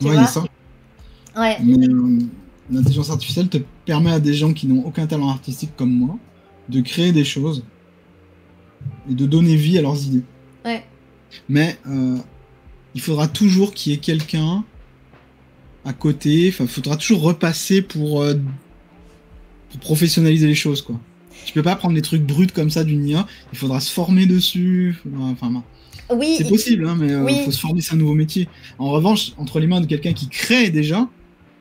Tu Ouais, il y vois a ça. Ouais. Mais l'intelligence artificielle te permet à des gens qui n'ont aucun talent artistique comme moi de créer des choses et de donner vie à leurs idées. Ouais. Mais il faudra toujours qu'il y ait quelqu'un à côté. Enfin, il faudra toujours repasser pour professionnaliser les choses, quoi. Tu peux pas prendre des trucs bruts comme ça d'une IA. Il faudra se former dessus. Enfin, Oui. c'est possible, hein, mais Oui. faut se former, c'est un nouveau métier. En revanche, entre les mains de quelqu'un qui crée déjà,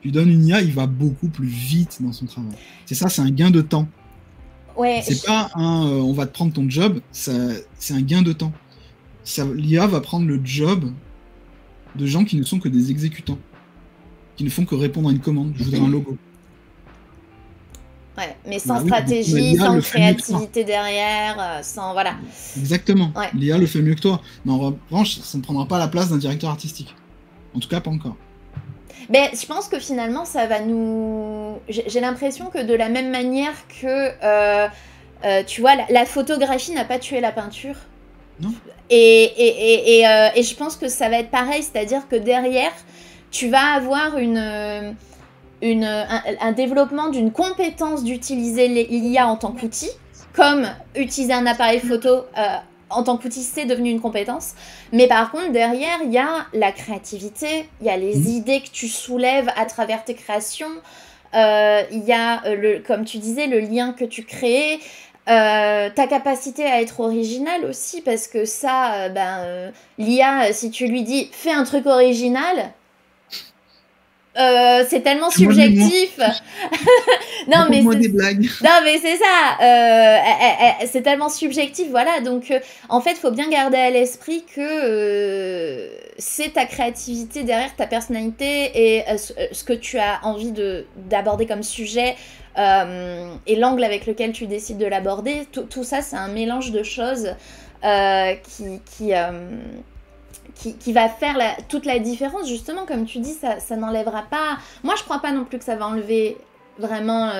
tu lui donnes une IA, il va beaucoup plus vite dans son travail. C'est ça, c'est un gain de temps. Ouais. C'est pas un on va te prendre ton job, c'est un gain de temps. L'IA va prendre le job de gens qui ne sont que des exécutants, qui ne font que répondre à une commande. Je voudrais un logo. Ouais, mais sans Bah oui, stratégie, l'IA sans le fait mieux que toi. créativité derrière, sans... Voilà. Exactement. Ouais. L'IA le fait mieux que toi. Mais en revanche, ça ne prendra pas la place d'un directeur artistique. En tout cas, pas encore. Mais je pense que finalement, ça va nous... J'ai l'impression que de la même manière que, tu vois, la photographie n'a pas tué la peinture. Non. Et je pense que ça va être pareil, c'est-à-dire que derrière, tu vas avoir un développement d'une compétence d'utiliser l'IA en tant qu'outil, comme utiliser un appareil photo en tant qu'outil, c'est devenu une compétence. Mais par contre, derrière, il y a la créativité, il y a les idées que tu soulèves à travers tes créations, il y a, comme tu disais, le lien que tu crées, ta capacité à être original aussi, parce que ça, l'IA, si tu lui dis « fais un truc original », c'est tellement subjectif. Non, mais moi des blagues. Non, mais c'est ça. C'est tellement subjectif, voilà. Donc, en fait, il faut bien garder à l'esprit que c'est ta créativité derrière, ta personnalité et ce que tu as envie d'aborder comme sujet et l'angle avec lequel tu décides de l'aborder. Tout ça, c'est un mélange de choses qui va faire toute la différence, justement, comme tu dis, ça n'enlèvera pas... Moi, je crois pas non plus que ça va enlever vraiment...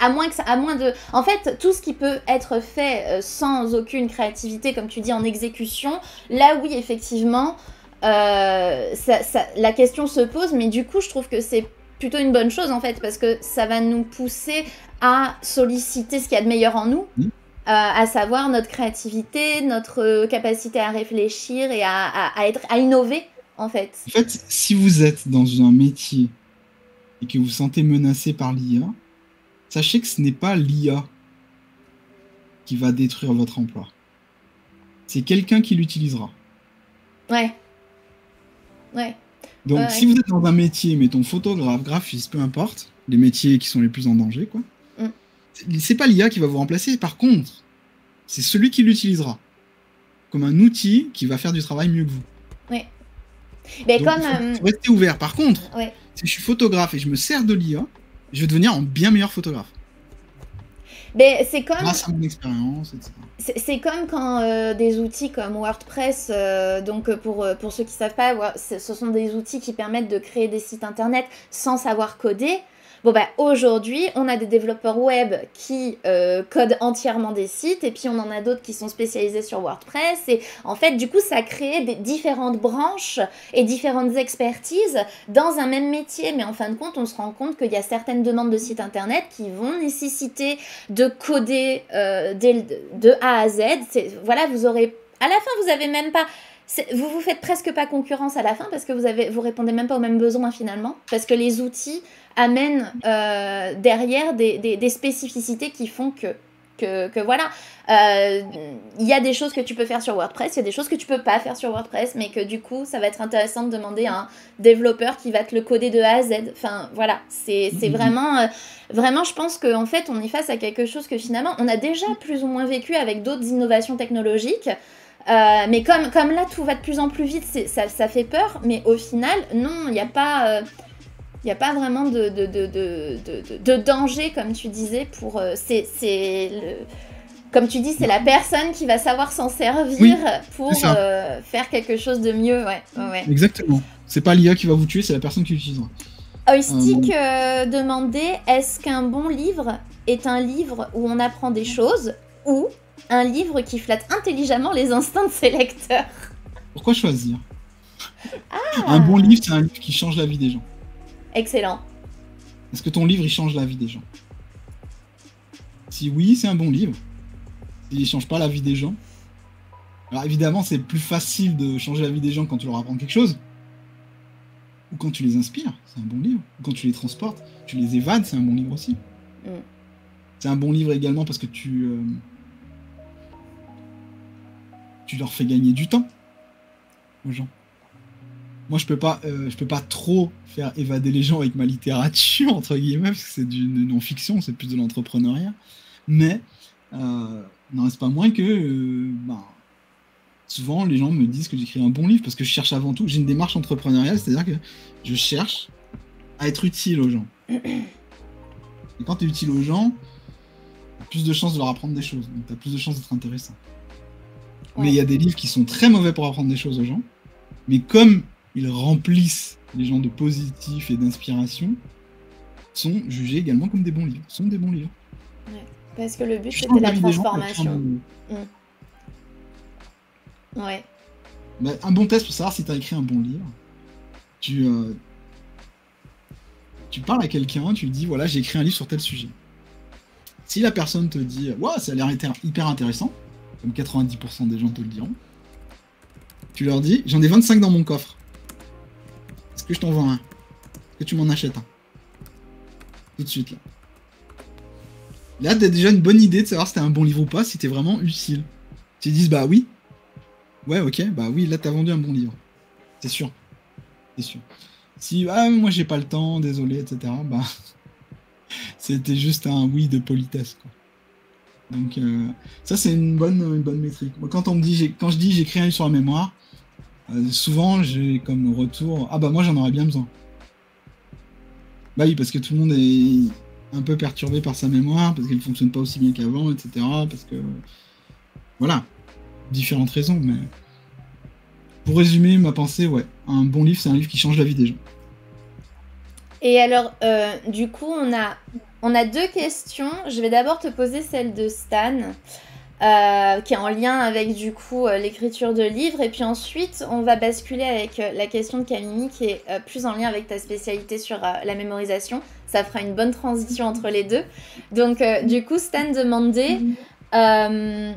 à moins de... En fait, tout ce qui peut être fait sans aucune créativité, comme tu dis, en exécution, là, oui, effectivement, la question se pose, mais du coup, je trouve que c'est plutôt une bonne chose, en fait, parce que ça va nous pousser à solliciter ce qu'il y a de meilleur en nous. À savoir notre créativité, notre capacité à réfléchir et à innover, en fait. En fait, si vous êtes dans un métier et que vous vous sentez menacé par l'IA, sachez que ce n'est pas l'IA qui va détruire votre emploi. C'est quelqu'un qui l'utilisera. Ouais. Donc, si vous êtes dans un métier, mettons photographe, graphiste, peu importe, les métiers qui sont les plus en danger, quoi. C'est pas l'IA qui va vous remplacer. Par contre, c'est celui qui l'utilisera comme un outil qui va faire du travail mieux que vous. Oui. Mais donc, il faut rester ouvert. Par contre, si je suis photographe et je me sers de l'IA, je vais devenir un bien meilleur photographe. Mais c'est comme... grâce à mon expérience, etc. C'est comme quand des outils comme WordPress, donc pour ceux qui ne savent pas, ce sont des outils qui permettent de créer des sites internet sans savoir coder. Bon, aujourd'hui, on a des développeurs web qui codent entièrement des sites et puis on en a d'autres qui sont spécialisés sur WordPress. Et en fait, du coup, ça crée des différentes branches et différentes expertises dans un même métier. Mais en fin de compte, on se rend compte qu'il y a certaines demandes de sites internet qui vont nécessiter de coder de A à Z. Voilà, vous aurez... À la fin, vous avez même pas... Vous vous faites presque pas concurrence à la fin parce que vous répondez même pas aux mêmes besoins finalement. Parce que les outils amènent derrière des spécificités qui font que voilà. Il y a des choses que tu peux faire sur WordPress, il y a des choses que tu peux pas faire sur WordPress, mais que du coup, ça va être intéressant de demander à un développeur qui va te le coder de A à Z. Enfin, voilà. C'est vraiment... Vraiment, je pense qu'en fait, on est face à quelque chose que finalement, on a déjà plus ou moins vécu avec d'autres innovations technologiques. Mais comme là tout va de plus en plus vite, ça fait peur, mais au final non, il n'y a pas Il n'y a pas vraiment de danger, comme tu disais, pour... Comme tu dis, c'est la personne qui va savoir s'en servir pour faire quelque chose de mieux. Ouais. Exactement. C'est pas l'IA qui va vous tuer, c'est la personne qui l'utilisera. Oistic demandait, est-ce qu'un bon livre est un livre où on apprend des choses ou un livre qui flatte intelligemment les instincts de ses lecteurs? Pourquoi choisir? Un bon livre, c'est un livre qui change la vie des gens. Excellent. Est-ce que ton livre, il change la vie des gens? Si oui, c'est un bon livre. S'il ne change pas la vie des gens. Alors évidemment, c'est plus facile de changer la vie des gens quand tu leur apprends quelque chose. Ou quand tu les inspires, c'est un bon livre. Ou quand tu les transportes, tu les évades, c'est un bon livre aussi. C'est un bon livre également parce que tu leur fais gagner du temps aux gens. Moi, je peux pas trop faire évader les gens avec ma littérature, entre guillemets, parce que c'est du non-fiction, c'est plus de l'entrepreneuriat. Mais, n'en reste pas moins que, souvent, les gens me disent que j'écris un bon livre, parce que je cherche avant tout, j'ai une démarche entrepreneuriale, c'est-à-dire que je cherche à être utile aux gens. Et quand tu es utile aux gens, tu as plus de chances de leur apprendre des choses, donc tu as plus de chances d'être intéressant. Ouais. Mais il y a des livres qui sont très mauvais pour apprendre des choses aux gens, mais comme ils remplissent les gens de positif et d'inspiration, sont jugés également comme des bons livres. Sont des bons livres. Ouais, parce que le but, c'était la transformation. Ouais. Bah, un bon test pour savoir si tu as écrit un bon livre, tu parles à quelqu'un, tu lui dis, voilà, j'ai écrit un livre sur tel sujet. Si la personne te dit, ouais, ça a l'air hyper intéressant, comme 90% des gens te le diront, tu leur dis, j'en ai 25 dans mon coffre. Est-ce que je t'en vends un? Est-ce que tu m'en achètes un? Tout de suite, là. Là, t'as déjà une bonne idée de savoir si t'es un bon livre ou pas, si t'es vraiment utile. Tu te dis, bah oui. Ouais, ok, bah oui, là, t'as vendu un bon livre. C'est sûr. C'est sûr. Si, moi, j'ai pas le temps, désolé, etc., bah, c'était juste un oui de politesse, quoi. Donc, ça, c'est une bonne métrique. Moi, quand je dis j'écris un livre sur la mémoire, souvent, j'ai comme retour, ah bah moi, j'en aurais bien besoin. Bah oui, parce que tout le monde est un peu perturbé par sa mémoire, parce qu'elle fonctionne pas aussi bien qu'avant, etc. Parce que, voilà, différentes raisons, mais pour résumer ma pensée, ouais, un bon livre, c'est un livre qui change la vie des gens. Et alors, du coup, on a deux questions. Je vais d'abord te poser celle de Stan, qui est en lien avec, du coup, l'écriture de livres. Et puis ensuite, on va basculer avec la question de Camille, qui est plus en lien avec ta spécialité sur la mémorisation. Ça fera une bonne transition entre les deux. Donc, du coup, Stan demandait... alors,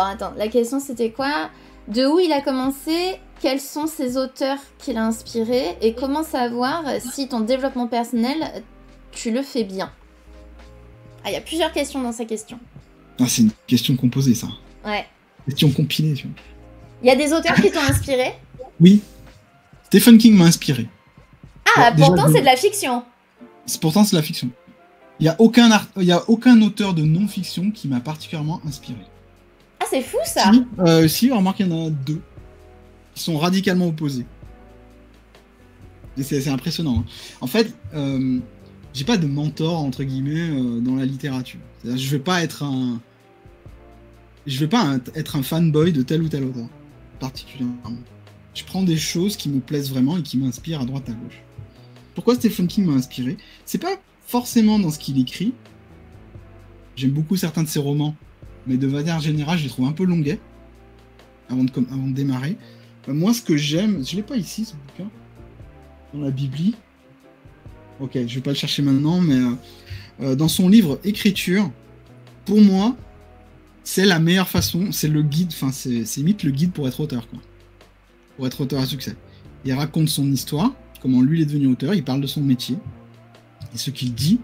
attends, la question, c'était quoi? De où il a commencé? Quels sont ces auteurs qui l'ont inspiré? Et comment savoir si ton développement personnel, tu le fais bien? Ah, il y a plusieurs questions dans sa question. Ah, c'est une question composée, ça. Ouais. Question compilée, tu vois. Il y a des auteurs qui t'ont inspiré? Oui. Stephen King m'a inspiré. Ah, bon, pourtant, c'est de la fiction. Pourtant, c'est de la fiction. Il n'y a aucun auteur de non-fiction qui m'a particulièrement inspiré. Ah, c'est fou, ça. Si, remarque, il y en a deux qui sont radicalement opposés. Et c'est impressionnant. Hein. En fait, j'ai pas de mentor, entre guillemets, dans la littérature. C'est-à-dire, je vais pas être un fanboy de tel ou tel auteur, particulièrement. Je prends des choses qui me plaisent vraiment et qui m'inspirent à droite à gauche. Pourquoi Stephen King m'a inspiré? C'est pas forcément dans ce qu'il écrit. J'aime beaucoup certains de ses romans, mais de manière générale, je les trouve un peu longuets avant de démarrer. Moi, ce que j'aime, je l'ai pas ici, ce bouquin, dans la Bibli. Ok, je vais pas le chercher maintenant, mais dans son livre Écriture, pour moi, c'est la meilleure façon, c'est le guide, enfin, c'est limite le guide pour être auteur, quoi. Pour être auteur à succès. Il raconte son histoire, comment lui il est devenu auteur, il parle de son métier. Et ce qu'il dit,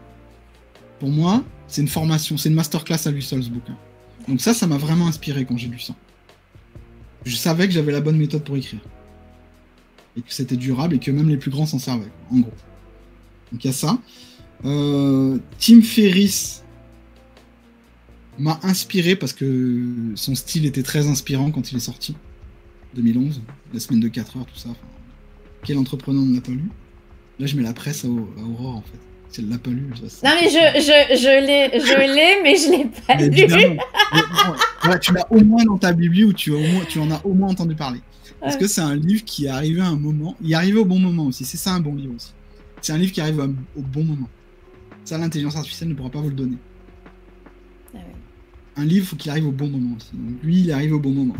pour moi, c'est une formation, c'est une masterclass à lui seul, ce bouquin. Donc ça m'a vraiment inspiré quand j'ai lu ça. Je savais que j'avais la bonne méthode pour écrire. Et que c'était durable et que même les plus grands s'en servaient, en gros. Donc il y a ça. Tim Ferriss m'a inspiré parce que son style était très inspirant quand il est sorti. 2011, la semaine de 4 heures, tout ça. Enfin, quel entrepreneur ne l'a pas lu? Là, je mets la presse à Aurore, en fait. Si elle l'a pas lu, ça, non, mais je l'ai, mais je l'ai pas mais lu. évidemment. Voilà, tu l'as au moins dans ta bibli ou tu en as au moins entendu parler. Parce que c'est un livre qui est arrivé à un moment. Il est arrivé au bon moment aussi. C'est ça un bon livre aussi. C'est un livre qui arrive au bon moment. Ça, l'intelligence artificielle ne pourra pas vous le donner. Ah ouais. Un livre, il faut qu'il arrive au bon moment aussi. Donc lui, il arrive au bon moment.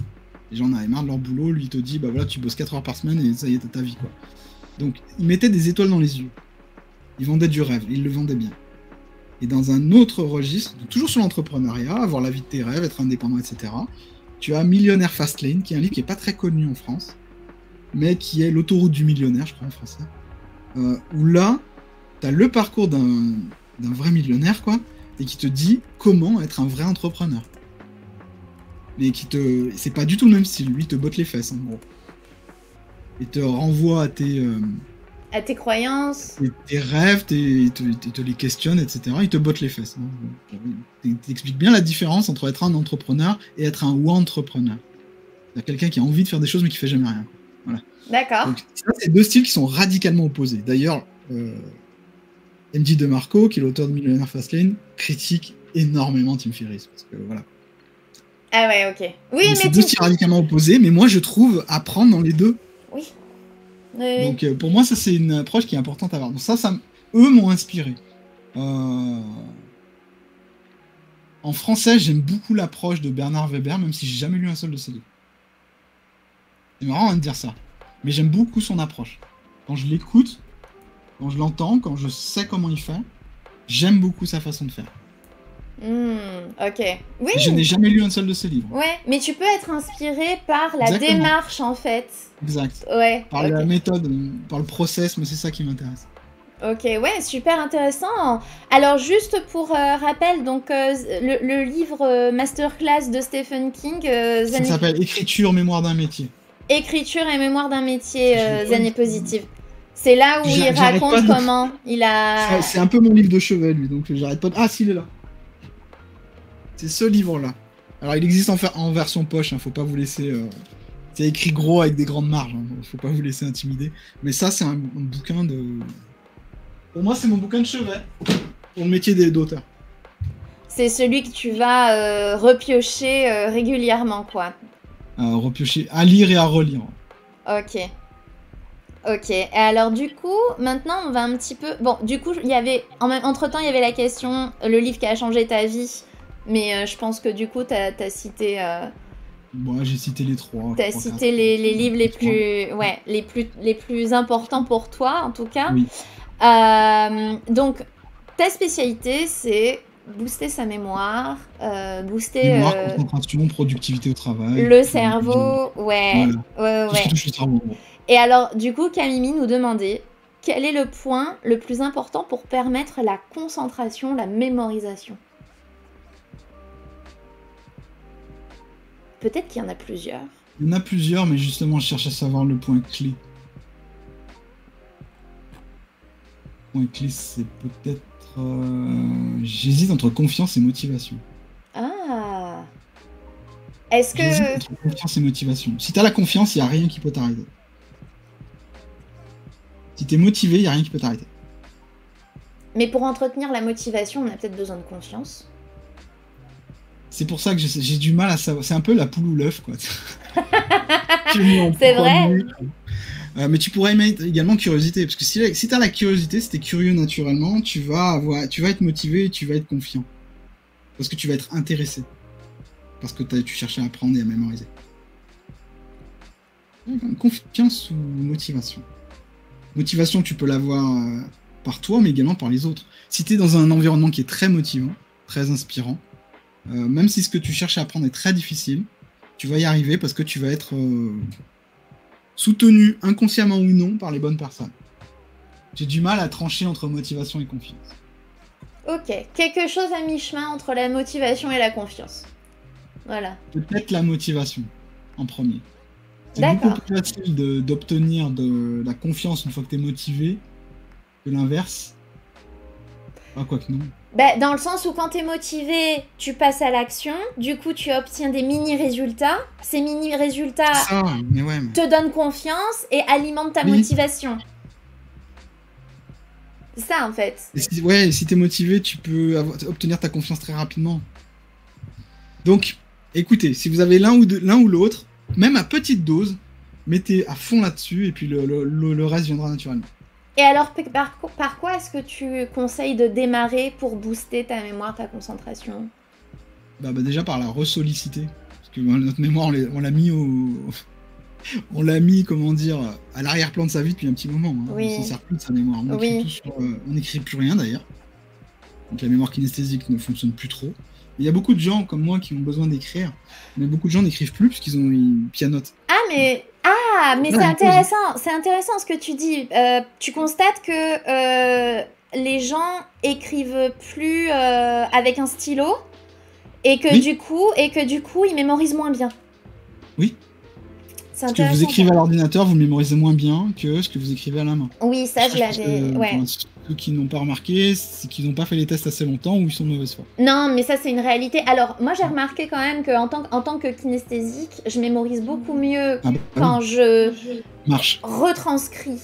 Les gens en avaient marre de leur boulot. Lui, il te dit, bah voilà, tu bosses 4 heures par semaine et ça y est, t'as ta vie, quoi. Donc, il mettait des étoiles dans les yeux. Il vendait du rêve. Il le vendait bien. Et dans un autre registre, toujours sur l'entrepreneuriat, avoir la vie de tes rêves, être indépendant, etc., tu as Millionnaire Fastlane, qui est un livre qui n'est pas très connu en France, mais qui est l'autoroute du millionnaire, je crois en français, où là, tu as le parcours d'un vrai millionnaire, quoi, et qui te dit comment être un vrai entrepreneur. Mais c'est pas du tout le même style, lui, il te botte les fesses, en gros. Il te renvoie à tes croyances. Tes rêves, il te les questionne, etc. Il te botte les fesses. Il t'explique bien la différence entre être un entrepreneur et être un entrepreneur. C'est quelqu'un qui a envie de faire des choses mais qui fait jamais rien. Voilà. D'accord. Donc, c'est deux styles qui sont radicalement opposés. D'ailleurs, MJ DeMarco, qui est l'auteur de Millionaire Fastlane, critique énormément Tim Ferriss. Parce que, voilà. Ah ouais, ok. Oui, mais c'est deux styles radicalement opposés, mais moi je trouve apprendre dans les deux. Oui. Donc pour moi, ça c'est une approche qui est importante à avoir. Donc eux m'ont inspiré. En français, j'aime beaucoup l'approche de Bernard Weber, même si j'ai jamais lu un seul de ses livres. C'est marrant de dire ça, mais j'aime beaucoup son approche. Quand je l'écoute, quand je l'entends, quand je sais comment il fait, j'aime beaucoup sa façon de faire. Ok. Oui. Je n'ai jamais lu un seul de ses livres. Ouais, mais tu peux être inspiré par la démarche en fait. Exact. Ouais. Par la méthode, par le process, mais c'est ça qui m'intéresse. Ok, ouais, super intéressant. Alors juste pour rappel, donc le livre Masterclass de Stephen King, ça s'appelle Écriture, mémoire d'un métier. Écriture et mémoire d'un métier, années positives. C'est là où il raconte comment il a... C'est un peu mon livre de chevet, lui, donc j'arrête pas de... Ah, si, il est là. C'est ce livre-là. Alors, il existe en version poche, hein, faut pas vous laisser... C'est écrit gros avec des grandes marges, hein, faut pas vous laisser intimider. Mais ça, c'est un bouquin de... Pour moi, c'est mon bouquin de chevet, pour le métier d'auteur. C'est celui que tu vas repiocher régulièrement, quoi. Repiocher, à lire et à relire. Ok. Ok, et alors du coup, maintenant on va un petit peu... Bon, du coup, il y avait... Entre-temps, il y avait la question, le livre qui a changé ta vie. Mais je pense que du coup, t'as cité... Moi, j'ai cité les trois. T'as cité les livres les plus importants pour toi, en tout cas. Oui. Donc, ta spécialité, c'est booster sa mémoire, booster... Mémoire, concentration, productivité au travail. Le cerveau, ouais. Voilà. Tout ce qui touche le cerveau. Et alors, du coup, Camille nous demandait quel est le point le plus important pour permettre la concentration, la mémorisation. Peut-être qu'il y en a plusieurs. Il y en a plusieurs, mais justement, je cherche à savoir le point clé. Le point clé, c'est peut-être... J'hésite entre confiance et motivation. Ah. Est-ce que... J'hésite entre confiance et motivation. Si t'as la confiance, il n'y a rien qui peut t'arrêter. Si t'es motivé, il n'y a rien qui peut t'arrêter. Mais pour entretenir la motivation, on a peut-être besoin de confiance. C'est pour ça que j'ai du mal à savoir. C'est un peu la poule ou l'œuf, quoi. C'est vrai. Mais tu pourrais mettre également curiosité, parce que si t'as la curiosité, si t'es curieux naturellement, tu vas être motivé et tu vas être confiant. Parce que tu vas être intéressé. Parce que tu cherchais à apprendre et à mémoriser. Confiance ou motivation. Motivation, tu peux l'avoir par toi, mais également par les autres. Si t'es dans un environnement qui est très motivant, très inspirant, même si ce que tu cherches à apprendre est très difficile, tu vas y arriver parce que tu vas être soutenu, inconsciemment ou non, par les bonnes personnes. J'ai du mal à trancher entre motivation et confiance. Ok, quelque chose à mi-chemin entre la motivation et la confiance. Voilà. Peut-être la motivation, en premier. C'est beaucoup plus facile d'obtenir de la confiance une fois que tu es motivé que l'inverse. Ah, quoi que non. Bah, dans le sens où quand tu es motivé, tu passes à l'action, du coup tu obtiens des mini-résultats. Ces mini-résultats te donnent confiance et alimentent ta motivation. C'est ça, en fait. Et si t'es motivé, tu peux obtenir ta confiance très rapidement. Donc, écoutez, si vous avez l'un ou l'autre, même à petite dose, mettez à fond là-dessus et puis le reste viendra naturellement. Et alors, par quoi est-ce que tu conseilles de démarrer pour booster ta mémoire, ta concentration? Bah déjà par la ressolliciter. Parce que notre mémoire, on l'a mis on l'a mis, comment dire, à l'arrière-plan de sa vie depuis un petit moment. Hein. Oui. On s'en sert plus de sa mémoire. On n'écrit plus rien d'ailleurs. Donc la mémoire kinesthésique ne fonctionne plus trop. Il y a beaucoup de gens comme moi qui ont besoin d'écrire, mais beaucoup de gens n'écrivent plus parce ils pianotent. Mais c'est intéressant. C'est intéressant ce que tu dis. Tu constates que les gens écrivent plus avec un stylo et que du coup ils mémorisent moins bien. Oui. Ce que vous écrivez à l'ordinateur, vous mémorisez moins bien que ce que vous écrivez à la main. Oui, ça je l'avais. Ouais. Ceux qui n'ont pas remarqué, c'est qu'ils n'ont pas fait les tests assez longtemps ou ils sont de mauvaise foi. Non, mais ça c'est une réalité. Alors moi j'ai remarqué quand même qu'en tant que kinesthésique, je mémorise beaucoup mieux quand je retranscris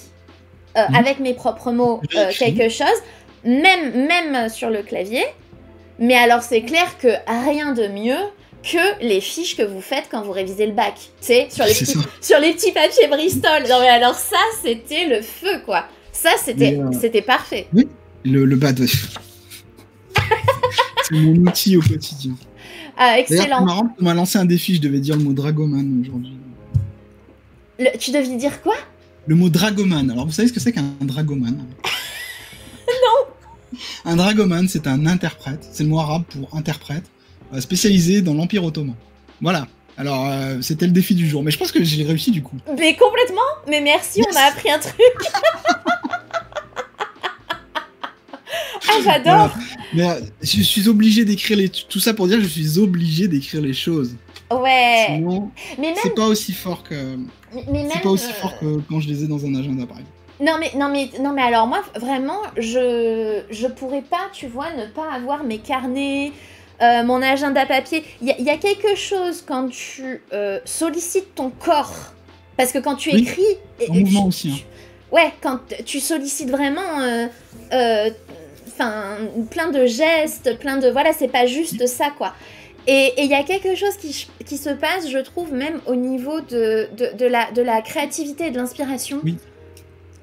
avec mes propres mots quelque chose, même sur le clavier. Mais alors c'est clair que rien de mieux que les fiches que vous faites quand vous révisez le bac. Tu sais, sur les petits papiers Bristol. Non mais alors ça, c'était le feu, quoi. Ça, c'était parfait. Oui, le BAD. C'est mon outil au quotidien. Ah, excellent. D'ailleurs, c'est marrant, on m'a lancé un défi, je devais dire le mot dragoman aujourd'hui. Tu devais dire quoi? Le mot dragoman. Alors, vous savez ce que c'est qu'un dragoman? Non. Un dragoman, c'est un interprète. C'est le mot arabe pour interprète. Spécialisé dans l'Empire Ottoman. Voilà. Alors, c'était le défi du jour. Mais je pense que j'ai réussi du coup. Mais complètement. Mais merci, on a appris un truc. Ah, j'adore. Voilà. Mais je suis obligé d'écrire tout ça pour dire que je suis obligé d'écrire les choses. Ouais. Sinon, mais même... c'est pas aussi fort que... C'est pas aussi fort que quand je les ai dans un agenda, par exemple. Non mais alors moi, vraiment, je pourrais pas, tu vois, ne pas avoir mes carnets... mon agenda papier, il y a quelque chose quand tu sollicites ton corps, parce que quand tu écris... En mouvement aussi. Hein. Ouais, quand tu sollicites vraiment plein de gestes, Voilà, c'est pas juste ça, quoi. Et il y a quelque chose qui se passe, je trouve, même au niveau de la créativité et de l'inspiration,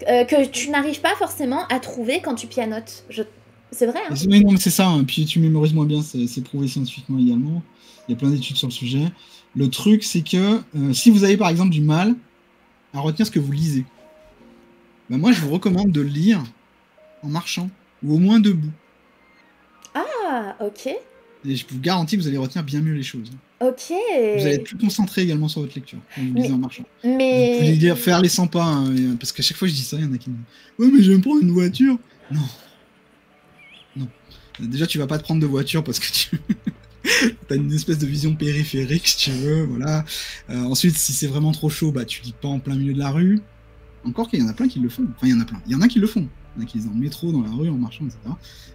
que tu n'arrives pas forcément à trouver quand tu pianotes. C'est vrai, hein. Oui, non, mais c'est ça. Hein. Puis tu mémorises moins bien, c'est prouvé scientifiquement également. Il y a plein d'études sur le sujet. Le truc, c'est que si vous avez par exemple du mal à retenir ce que vous lisez, ben moi je vous recommande de lire en marchant ou au moins debout. Ah, ok. Et je vous garantis que vous allez retenir bien mieux les choses. Ok. Vous allez être plus concentré également sur votre lecture quand vous lisez en marchant. Mais... Vous pouvez faire les 100 pas, hein, parce qu'à chaque fois je dis ça, il y en a qui me disent « Ouais, mais je vais me prendre une voiture !» Non. Non. Déjà, tu vas pas te prendre de voiture parce que tu as une espèce de vision périphérique, si tu veux, voilà. Ensuite, si c'est vraiment trop chaud, bah tu lis pas en plein milieu de la rue. Encore qu'il y en a plein qui le font. Enfin, il y en a plein. Il y en a qui le font. Il y en a qui lisent dans le métro, dans la rue, en marchant, etc.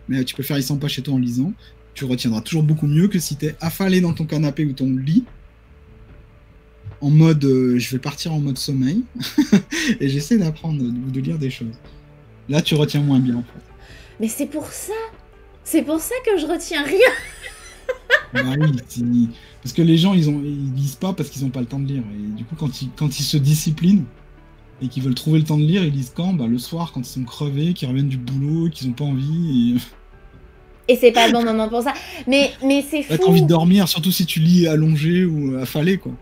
Mais tu peux faire les 100 pas chez toi en lisant. Tu retiendras toujours beaucoup mieux que si t'es affalé dans ton canapé ou ton lit, en mode je vais partir en mode sommeil, et j'essaie d'apprendre ou de lire des choses. Là, tu retiens moins bien, en fait. Mais c'est pour ça que je retiens rien. Bah oui, parce que les gens, ils lisent pas parce qu'ils ont pas le temps de lire. Et du coup, quand ils se disciplinent et qu'ils veulent trouver le temps de lire, ils lisent quand? Bah le soir, quand ils sont crevés, qu'ils reviennent du boulot, qu'ils ont pas envie. Et c'est pas le bon moment pour ça. Mais c'est fou. T'as envie de dormir, surtout si tu lis allongé ou affalé, quoi.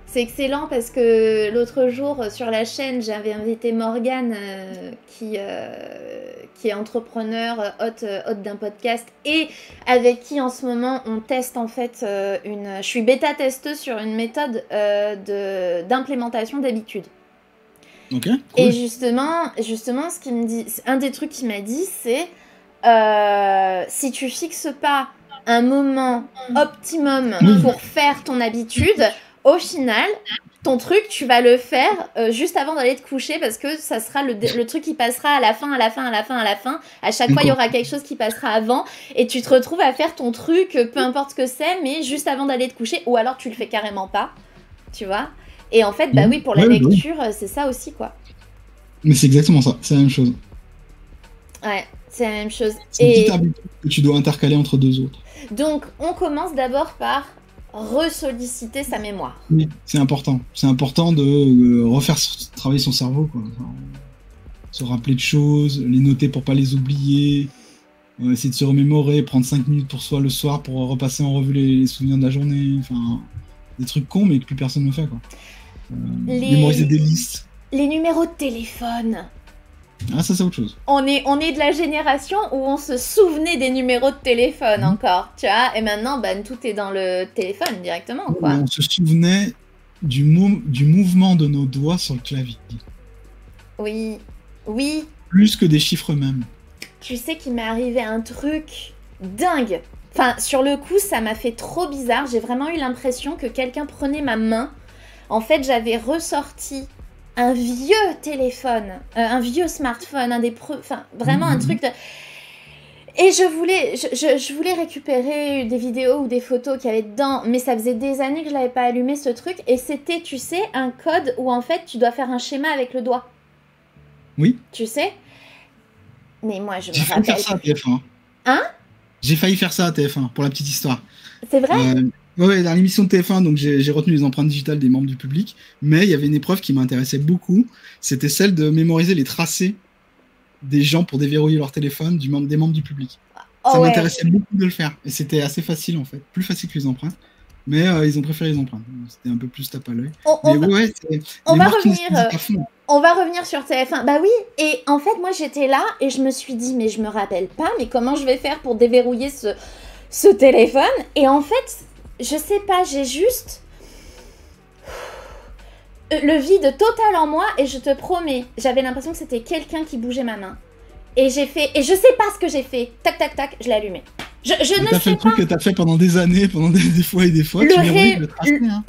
C'est excellent parce que l'autre jour, sur la chaîne, j'avais invité Morgane, qui est entrepreneur, hôte d'un podcast, et avec qui, en ce moment, on teste, en fait, je suis bêta-testeuse sur une méthode d'implémentation d'habitude. Ok, cool. Et justement, ce qu'il me dit, un des trucs qu'il m'a dit, c'est si tu fixes pas un moment optimum pour faire ton habitude, au final, ton truc, tu vas le faire juste avant d'aller te coucher parce que ça sera le truc qui passera à la fin. À chaque fois, il y aura quelque chose qui passera avant et tu te retrouves à faire ton truc, peu importe ce que c'est, mais juste avant d'aller te coucher, ou alors tu le fais carrément pas, tu vois. Et en fait, bah oui, pour la lecture, c'est ça aussi, quoi. Mais c'est exactement ça, c'est la même chose. Ouais. C'est la même chose. C'est une petite habitude que tu dois intercaler entre deux autres. Donc, on commence d'abord par ressolliciter sa mémoire. Oui, c'est important. C'est important de refaire travailler son cerveau, quoi. Enfin, se rappeler de choses, les noter pour pas les oublier, essayer de se remémorer, prendre 5 minutes pour soi le soir pour repasser en revue les souvenirs de la journée. Enfin, des trucs cons, mais que plus personne ne fait, quoi. Mémoriser des listes. Les numéros de téléphone. Ah, ça, c'est autre chose. On est de la génération où on se souvenait des numéros de téléphone encore, tu vois, et maintenant, tout est dans le téléphone directement, quoi. On se souvenait du mouvement de nos doigts sur le clavier. Oui, oui. Plus que des chiffres eux-mêmes. Tu sais qu'il m'est arrivé un truc dingue. Enfin, sur le coup, ça m'a fait trop bizarre. J'ai vraiment eu l'impression que quelqu'un prenait ma main. En fait, j'avais ressorti un vieux téléphone, un vieux smartphone, vraiment un truc de... Et je voulais récupérer des vidéos ou des photos qu'il y avait dedans, mais ça faisait des années que je l'avais pas allumé, ce truc, et c'était, tu sais, un code où en fait, tu dois faire un schéma avec le doigt. Oui. Tu sais? Mais moi, je me rappelle... J'ai failli faire ça à TF1. Hein? J'ai failli faire ça à TF1, pour la petite histoire. C'est vrai? Ouais, dans l'émission de TF1, donc j'ai retenu les empreintes digitales des membres du public, mais il y avait une épreuve qui m'intéressait beaucoup, c'était celle de mémoriser les tracés des gens pour déverrouiller leur téléphone des membres du public. Ça m'intéressait beaucoup de le faire, et c'était assez facile en fait, plus facile que les empreintes, mais ils ont préféré les empreintes, c'était un peu plus tape à l'œil. On va revenir sur TF1. Bah oui, et en fait moi j'étais là et je me suis dit mais je me rappelle pas, mais comment je vais faire pour déverrouiller ce téléphone? Et en fait, je sais pas, j'ai juste le vide total en moi et je te promets, j'avais l'impression que c'était quelqu'un qui bougeait ma main. Et j'ai fait, et je sais pas ce que j'ai fait. Tac, tac, tac, je l'ai allumé. Je ne sais pas. T'as fait le truc que t'as fait pendant des années, pendant des fois et des fois.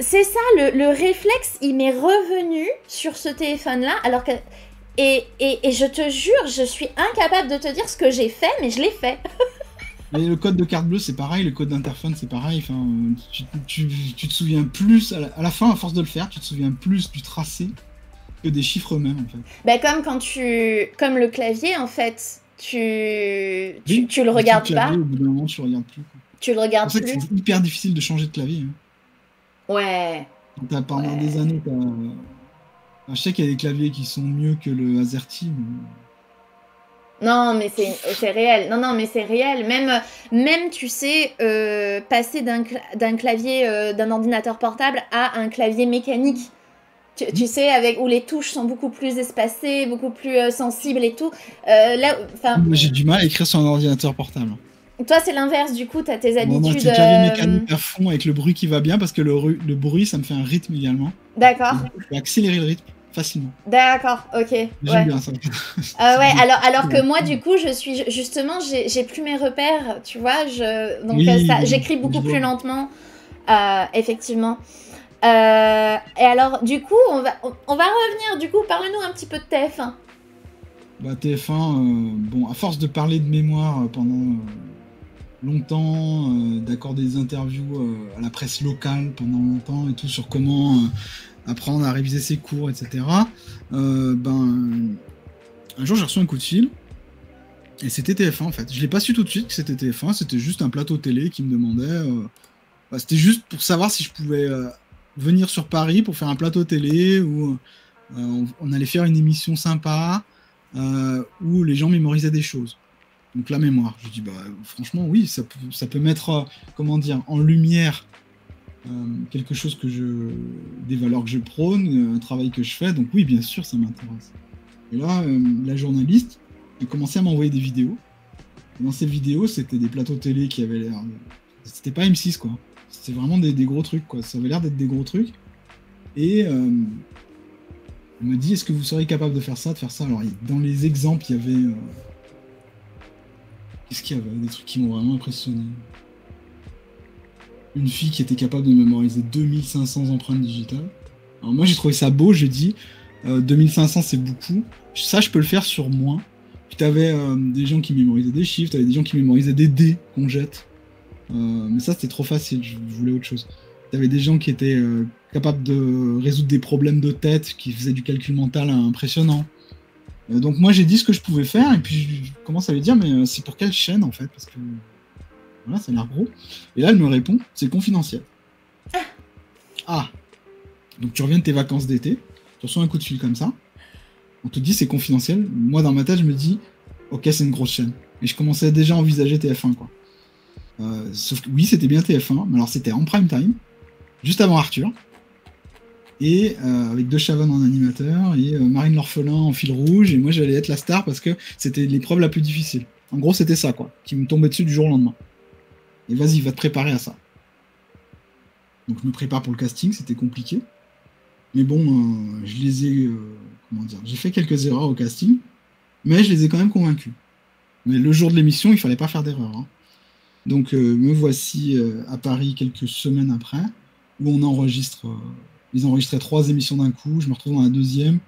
C'est ça, le réflexe, il m'est revenu sur ce téléphone-là, alors que... Et je te jure, je suis incapable de te dire ce que j'ai fait, mais je l'ai fait. Et le code de carte bleue, c'est pareil, le code d'interphone, c'est pareil. Enfin, tu te souviens plus, à la fin, à force de le faire, tu te souviens plus du tracé que des chiffres eux-mêmes, en fait. Bah, comme le clavier, en fait, tu le regardes clavier, pas. Au bout d'un moment, tu le regardes plus, quoi. Tu le regardes plus. C'est hyper difficile de changer de clavier. Hein. Ouais. Pendant des années, je sais qu'il y a des claviers qui sont mieux que le AZERTY, mais... Non, mais c'est réel. Non, mais c'est réel. Même tu sais, passer d'un clavier, d'un ordinateur portable à un clavier mécanique. Tu sais, où les touches sont beaucoup plus espacées, beaucoup plus sensibles et tout. Moi, j'ai du mal à écrire sur un ordinateur portable. Toi, c'est l'inverse, du coup, t'as tes habitudes... Non, c'est clavier mécanique à fond avec le bruit qui va bien, parce que le bruit, ça me fait un rythme également. D'accord. Je peux accélérer le rythme facilement. D'accord, ok. J'aime bien ça. Ouais, alors que moi, du coup, j'ai plus mes repères, tu vois, j'écris beaucoup plus lentement, effectivement. Et alors, du coup, on va revenir, du coup, parle-nous un petit peu de TF1. Bah, TF1, bon, à force de parler de mémoire pendant longtemps, d'accorder des interviews à la presse locale pendant longtemps et tout sur comment apprendre à réviser ses cours, etc. Un jour, j'ai reçu un coup de fil et c'était TF1 en fait. Je l'ai pas su tout de suite que c'était TF1, c'était juste un plateau télé qui me demandait. C'était juste pour savoir si je pouvais venir sur Paris pour faire un plateau télé où on allait faire une émission sympa où les gens mémorisaient des choses. Donc la mémoire. Je dis franchement oui, ça peut mettre en lumière quelque chose des valeurs que je prône, un travail que je fais. Donc oui, bien sûr, ça m'intéresse. Et là, la journaliste a commencé à m'envoyer des vidéos. Et dans ces vidéos, c'était des plateaux télé qui avaient l'air... C'était pas M6 quoi. C'était vraiment des gros trucs quoi. Ça avait l'air d'être des gros trucs. Et elle me dit, est-ce que vous seriez capable de faire ça, Alors dans les exemples, il y avait... Qu'est-ce qu'il y avait? Des trucs qui m'ont vraiment impressionné. Une fille qui était capable de mémoriser 2500 empreintes digitales. Alors moi j'ai trouvé ça beau, j'ai dit 2500 c'est beaucoup, ça je peux le faire sur moins. Puis t'avais des gens qui mémorisaient des chiffres, t'avais des gens qui mémorisaient des dés qu'on jette. Mais ça c'était trop facile, je voulais autre chose. T'avais des gens qui étaient capables de résoudre des problèmes de tête, qui faisaient du calcul mental impressionnant. Donc moi j'ai dit ce que je pouvais faire, et puis je commence à lui dire, mais c'est pour quelle chaîne en fait, parce que voilà, ça a l'air gros. Et là elle me répond, c'est confidentiel. Ah, donc tu reviens de tes vacances d'été, tu reçois un coup de fil comme ça, on te dit c'est confidentiel. Moi dans ma tête je me dis, ok, c'est une grosse chaîne. Et je commençais déjà à envisager TF1 quoi. Sauf que oui, c'était bien TF1, mais alors c'était en prime time, juste avant Arthur. Et avec De Chavannes en animateur et Marine l'Orphelin en fil rouge, et moi j'allais être la star parce que c'était l'épreuve la plus difficile. En gros c'était ça quoi, qui me tombait dessus du jour au lendemain. Et vas-y, va te préparer à ça. Donc je me prépare pour le casting, c'était compliqué. Mais bon, je les ai... comment dire, j'ai fait quelques erreurs au casting, mais je les ai quand même convaincus. Mais le jour de l'émission, il fallait pas faire d'erreur. Hein. Donc me voici à Paris quelques semaines après, où on enregistre... ils enregistraient 3 émissions d'un coup, je me retrouve dans la deuxième,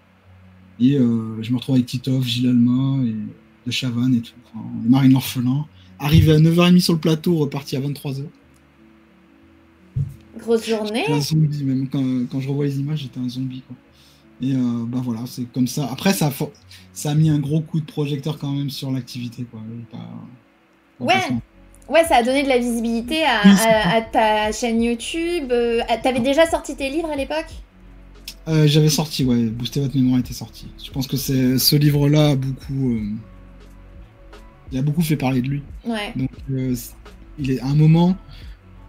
et je me retrouve avec Titoff, Gilles Alma, et De Chavannes et tout, enfin, Marine l'Orphelin. Arrivé à 9h30 sur le plateau, reparti à 23h. Grosse journée. J'étais un zombie, même quand je revois les images, j'étais un zombie. Quoi. Et bah voilà, c'est comme ça. Après, ça a mis un gros coup de projecteur quand même sur l'activité. Quoi. Ouais, ça a donné de la visibilité à ta chaîne YouTube. T'avais déjà sorti tes livres à l'époque? J'avais sorti, ouais. Booster votre mémoire était sorti. Je pense que ce livre-là a beaucoup... il a beaucoup fait parler de lui. Ouais. Donc, il est à un moment,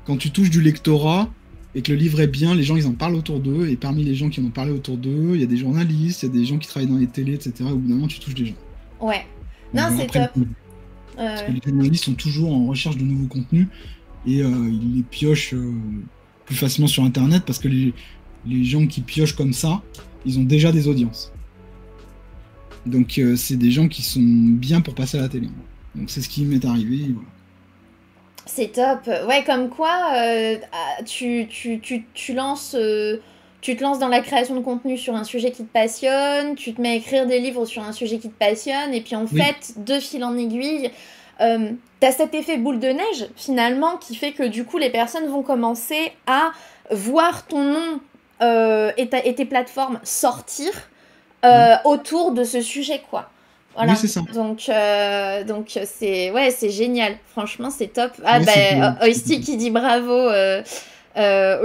quand tu touches du lectorat et que le livre est bien, les gens ils en parlent autour d'eux. Et parmi les gens qui en ont parlé autour d'eux, il y a des journalistes, il y a des gens qui travaillent dans les télés, etc. Au bout d'un moment, tu touches des gens. Ouais. Non, c'est top. Parce que les journalistes sont toujours en recherche de nouveaux contenus et ils les piochent plus facilement sur Internet parce que les gens qui piochent comme ça, ils ont déjà des audiences. Donc c'est des gens qui sont bien pour passer à la télé. Donc c'est ce qui m'est arrivé. Voilà. C'est top. Ouais, comme quoi tu lances... tu te lances dans la création de contenu sur un sujet qui te passionne, tu te mets à écrire des livres sur un sujet qui te passionne, et puis en fait, de fil en aiguille, t'as cet effet boule de neige, finalement, qui fait que du coup, les personnes vont commencer à voir ton nom et tes plateformes sortir autour de ce sujet, quoi. Voilà. Oui, c'est ça. Donc c'est génial. Franchement, c'est top. Ah, bah, Oisty qui dit bravo...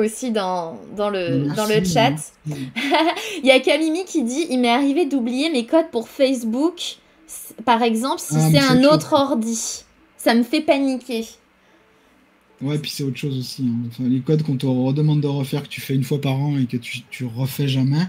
aussi dans le chat. Il y a Kamimi qui dit il m'est arrivé d'oublier mes codes pour Facebook, par exemple, si c'est un autre ordi. Ça me fait paniquer. Ouais, puis c'est autre chose aussi. Hein. Enfin, les codes qu'on te redemande de refaire, que tu fais une fois par an et que tu refais jamais,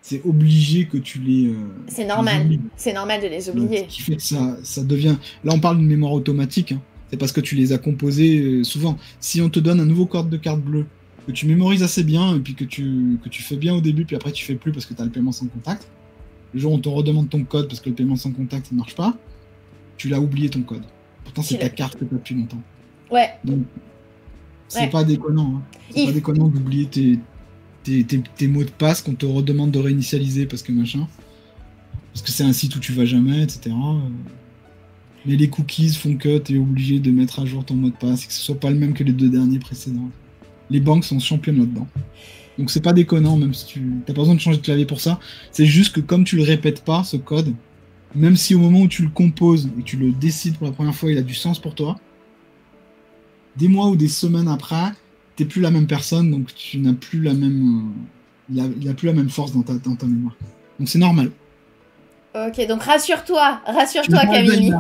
c'est obligé que tu les... c'est normal. C'est normal de les oublier. Donc, ce qui fait que ça devient... Là, on parle d'une mémoire automatique. Hein. C'est parce que tu les as composés souvent. Si on te donne un nouveau code de carte bleue, que tu mémorises assez bien, et puis que tu fais bien au début, puis après tu fais plus parce que tu as le paiement sans contact, le jour où on te redemande ton code parce que le paiement sans contact ne marche pas, tu l'as oublié ton code. Pourtant, c'est ta carte que tu as depuis longtemps. Ouais. Donc, c'est pas déconnant. Hein. C'est pas déconnant d'oublier tes mots de passe qu'on te redemande de réinitialiser parce que machin. Parce que c'est un site où tu vas jamais, etc. Mais les cookies font que tu es obligé de mettre à jour ton mot de passe et que ce soit pas le même que les 2 derniers précédents. Les banques sont championnes là-dedans. Donc c'est pas déconnant, même si t'as pas besoin de changer de clavier pour ça. C'est juste que comme tu le répètes pas, ce code, même si au moment où tu le composes et que tu le décides pour la première fois, il a du sens pour toi, des mois ou des semaines après, t'es plus la même personne, donc tu n'as plus la même... il a plus la même force dans ta mémoire. Donc c'est normal. Ok, donc rassure-toi Camille.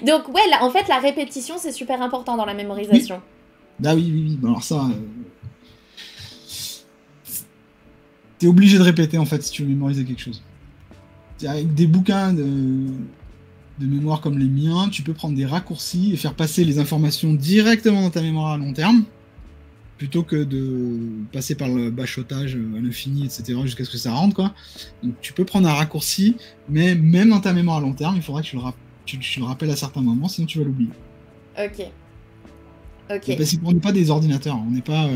Donc ouais, en fait la répétition c'est super important dans la mémorisation. Oui. Ah oui. Bon, alors ça, t'es obligé de répéter en fait si tu veux mémoriser quelque chose. Avec des bouquins de mémoire comme les miens, tu peux prendre des raccourcis et faire passer les informations directement dans ta mémoire à long terme, plutôt que de passer par le bachotage à l'infini, etc., jusqu'à ce que ça rentre, quoi. Donc tu peux prendre un raccourci, mais même dans ta mémoire à long terme, il faudra que tu le rappelles à certains moments, sinon tu vas l'oublier. Ok. Parce qu'on n'est pas des ordinateurs, on n'est pas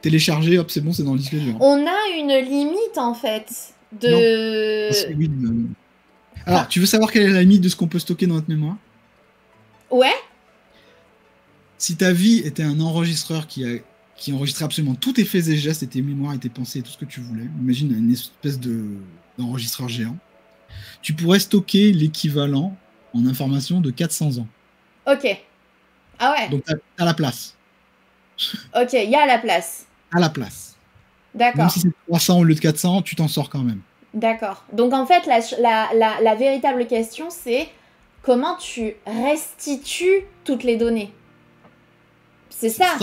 téléchargé, hop, c'est bon, c'est dans le disque dur. On a une limite, en fait, de... Alors, tu veux savoir quelle est la limite de ce qu'on peut stocker dans notre mémoire ? Ouais. Si ta vie était un enregistreur qui enregistrait absolument tous tes faits et gestes et tes mémoires et tes pensées et tout ce que tu voulais, imagine une espèce d'enregistreur géant. tu pourrais stocker l'équivalent en information de 400 ans. Ok. Ah ouais. Donc, t'as la place. Ok, il y a la place. À la place. D'accord. Même si c'est 300 au lieu de 400, tu t'en sors quand même. D'accord. Donc en fait, la véritable question, c'est comment tu restitues toutes les données. C'est ça.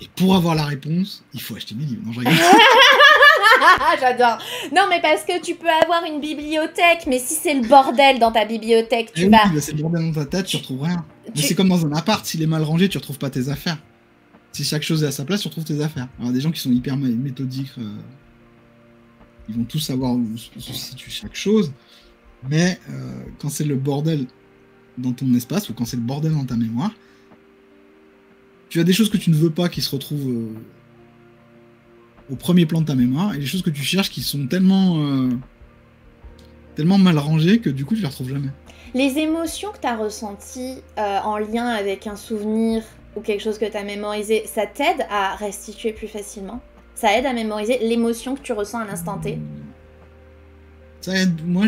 Et pour avoir la réponse, il faut acheter mes livres. Non, je rigole. J'adore. Non, mais parce que tu peux avoir une bibliothèque, mais si c'est le bordel dans ta bibliothèque, tu vas... Oui, c'est le bordel dans ta tête, tu retrouves rien. Mais c'est comme dans un appart, s'il est mal rangé, tu retrouves pas tes affaires. Si chaque chose est à sa place, tu retrouves tes affaires. Alors, des gens qui sont hyper méthodiques, ils vont tous savoir où se situe chaque chose. Mais quand c'est le bordel dans ton espace, ou quand c'est le bordel dans ta mémoire, tu as des choses que tu ne veux pas qui se retrouvent au premier plan de ta mémoire, et les choses que tu cherches qui sont tellement mal rangées que du coup tu les retrouves jamais. Les émotions que tu as ressenties en lien avec un souvenir ou quelque chose que tu as mémorisé, ça t'aide à restituer plus facilement? Ça aide à mémoriser l'émotion que tu ressens à l'instant T? Ça aide, moi,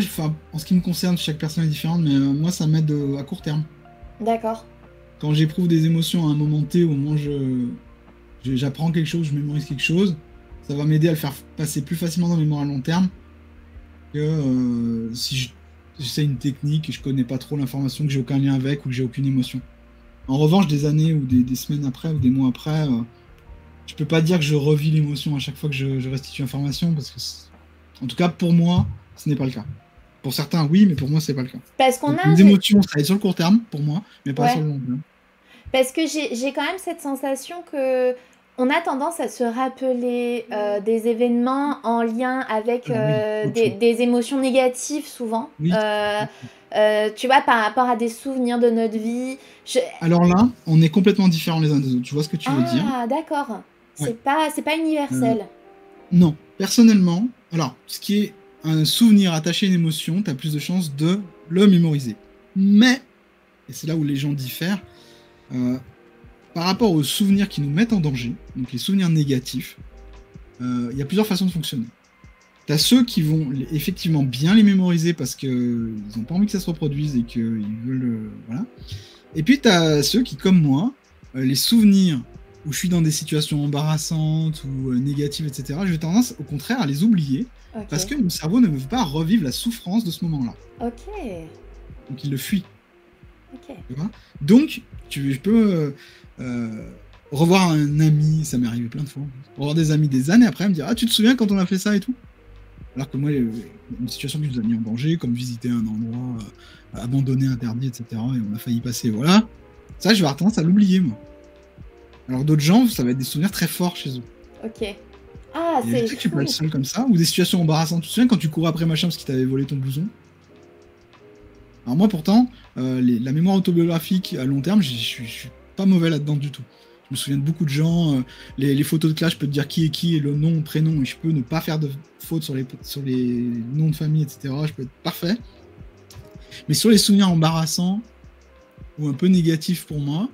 en ce qui me concerne, chaque personne est différente, mais moi ça m'aide à court terme. D'accord. Quand j'éprouve des émotions à un moment T, au moment où j'apprends quelque chose, je mémorise quelque chose, ça va m'aider à le faire passer plus facilement dans la mémoire à long terme que si j'essaie une technique et je connais pas trop l'information, que j'ai aucun lien avec ou que j'ai aucune émotion. En revanche, des années ou des semaines après ou des mois après, je peux pas dire que je revis l'émotion à chaque fois que je restitue l'information, parce que, en tout cas pour moi, ce n'est pas le cas. Pour certains, oui, mais pour moi, c'est pas le cas. Parce qu'on a... Les émotions, ça aide sur le court terme, pour moi, mais pas sur le long terme. Parce que j'ai quand même cette sensation que on a tendance à se rappeler des événements en lien avec des émotions négatives, souvent. Oui. Tu vois, par rapport à des souvenirs de notre vie. Alors là, on est complètement différents les uns des autres. Tu vois ce que tu veux dire? Ah, d'accord. Ouais. C'est pas universel. Non. Personnellement, alors, ce qui est un souvenir attaché à une émotion, tu as plus de chances de le mémoriser. Mais, et c'est là où les gens diffèrent, par rapport aux souvenirs qui nous mettent en danger, donc les souvenirs négatifs, il y a plusieurs façons de fonctionner. Tu as ceux qui vont effectivement bien les mémoriser parce qu'ils n'ont pas envie que ça se reproduise et qu'ils veulent... voilà. Et puis tu as ceux qui, comme moi, les souvenirs où je suis dans des situations embarrassantes ou négatives, etc., j'ai tendance au contraire à les oublier parce que mon cerveau ne veut pas revivre la souffrance de ce moment-là. Ok. Donc il le fuit. Ok. Tu vois? Donc, je peux revoir un ami, ça m'est arrivé plein de fois, revoir des amis des années après, me dire « Ah, tu te souviens quand on a fait ça et tout ?» Alors que moi, une situation qui nous a mis en danger, comme visiter un endroit abandonné, interdit, etc., et on a failli passer, voilà. Ça, je vais avoir tendance à l'oublier, moi. Alors d'autres gens, ça va être des souvenirs très forts chez eux. Ok. Ah, c'est fou. Je suis pas le seul comme ça, ou des situations embarrassantes. Tu te souviens quand tu courais après machin parce qu'il t'avait volé ton blouson? Alors moi, pourtant, la mémoire autobiographique à long terme, je suis pas mauvais là-dedans du tout. Je me souviens de beaucoup de gens, les photos de classe, je peux te dire qui est qui, et le nom, le prénom, et je peux ne pas faire de fautes sur les noms de famille, etc. Je peux être parfait. Mais sur les souvenirs embarrassants, ou un peu négatifs pour moi,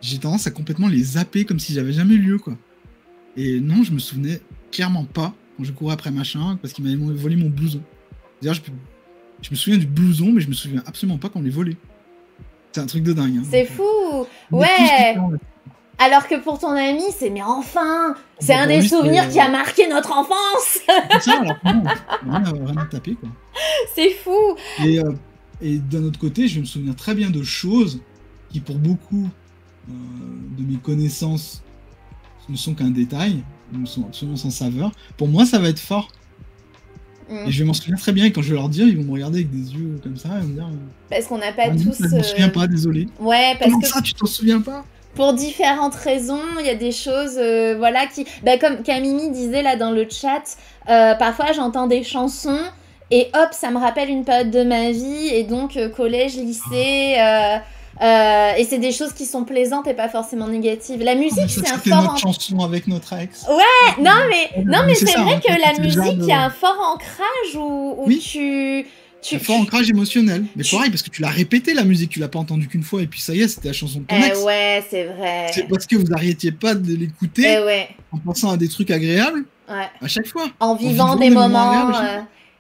j'ai tendance à complètement les zapper comme si j'avais jamais eu lieu, quoi. Et non, je me souvenais clairement pas quand je courais après machin, parce qu'il m'avait volé mon blouson. D'ailleurs, je me souviens du blouson, mais je me souviens absolument pas qu'on l'ait volé. C'est un truc de dingue. Hein. C'est fou. Ouais. Alors que pour ton ami, c'est mais enfin, c'est un des souvenirs qui a marqué notre enfance. C'est ça, alors on a vraiment tapé, quoi. C'est fou. Et d'un autre côté, je me souviens très bien de choses qui, pour beaucoup de mes connaissances, ne sont qu'un détail, ne sont absolument sans saveur. Pour moi, ça va être fort. Et je vais m'en souvenir très bien, et quand je vais leur dire, ils vont me regarder avec des yeux comme ça et me dire... Parce qu'on n'a pas tous... Je m'en souviens pas, désolé. Ouais, parce Comment que... ça, tu t'en souviens pas? Pour différentes raisons, il y a des choses, voilà, qui... Bah, comme Camille disait là dans le chat, parfois j'entends des chansons, et hop, ça me rappelle une période de ma vie, et donc collège, lycée... et c'est des choses qui sont plaisantes et pas forcément négatives. La musique, c'est un fort... notre chanson avec notre ex. Ouais, non mais c'est vrai que la musique, il y a un fort ancrage où oui. tu un fort ancrage émotionnel. Mais pareil, parce que tu l'as répété la musique, tu l'as pas entendue qu'une fois, et puis ça y est, c'était la chanson de ton ex. Ouais, c'est vrai. C'est parce que vous n'arrêtiez pas de l'écouter ouais. en pensant à des trucs agréables à chaque fois. En vivant des moments...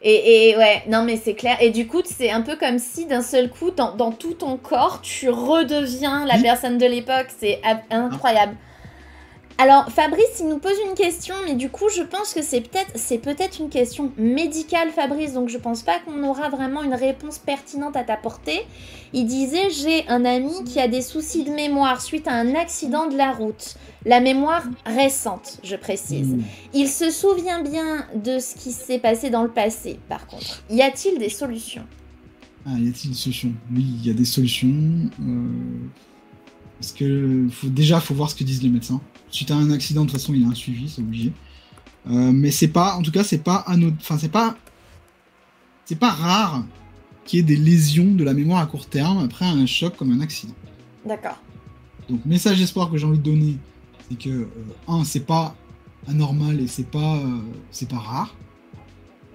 Et ouais, non mais c'est clair. Et du coup, c'est un peu comme si d'un seul coup, dans tout ton corps, tu redeviens la personne de l'époque. C'est incroyable. Alors, Fabrice, il nous pose une question, mais du coup, je pense que c'est peut-être une question médicale, Fabrice, donc je pense pas qu'on aura vraiment une réponse pertinente à t'apporter. Il disait, j'ai un ami qui a des soucis de mémoire suite à un accident de la route. La mémoire récente, je précise. Il se souvient bien de ce qui s'est passé dans le passé, par contre. Y a-t-il des solutions ? Y a-t-il des solutions ? Oui, il y a des solutions. Parce que faut voir ce que disent les médecins. Suite à un accident, de toute façon, il y a un suivi, c'est obligé. Mais c'est pas, en tout cas, c'est pas rare qu'il y ait des lésions de la mémoire à court terme après un choc comme un accident. D'accord. Donc, message d'espoir que j'ai envie de donner, c'est que, c'est pas anormal et c'est pas rare.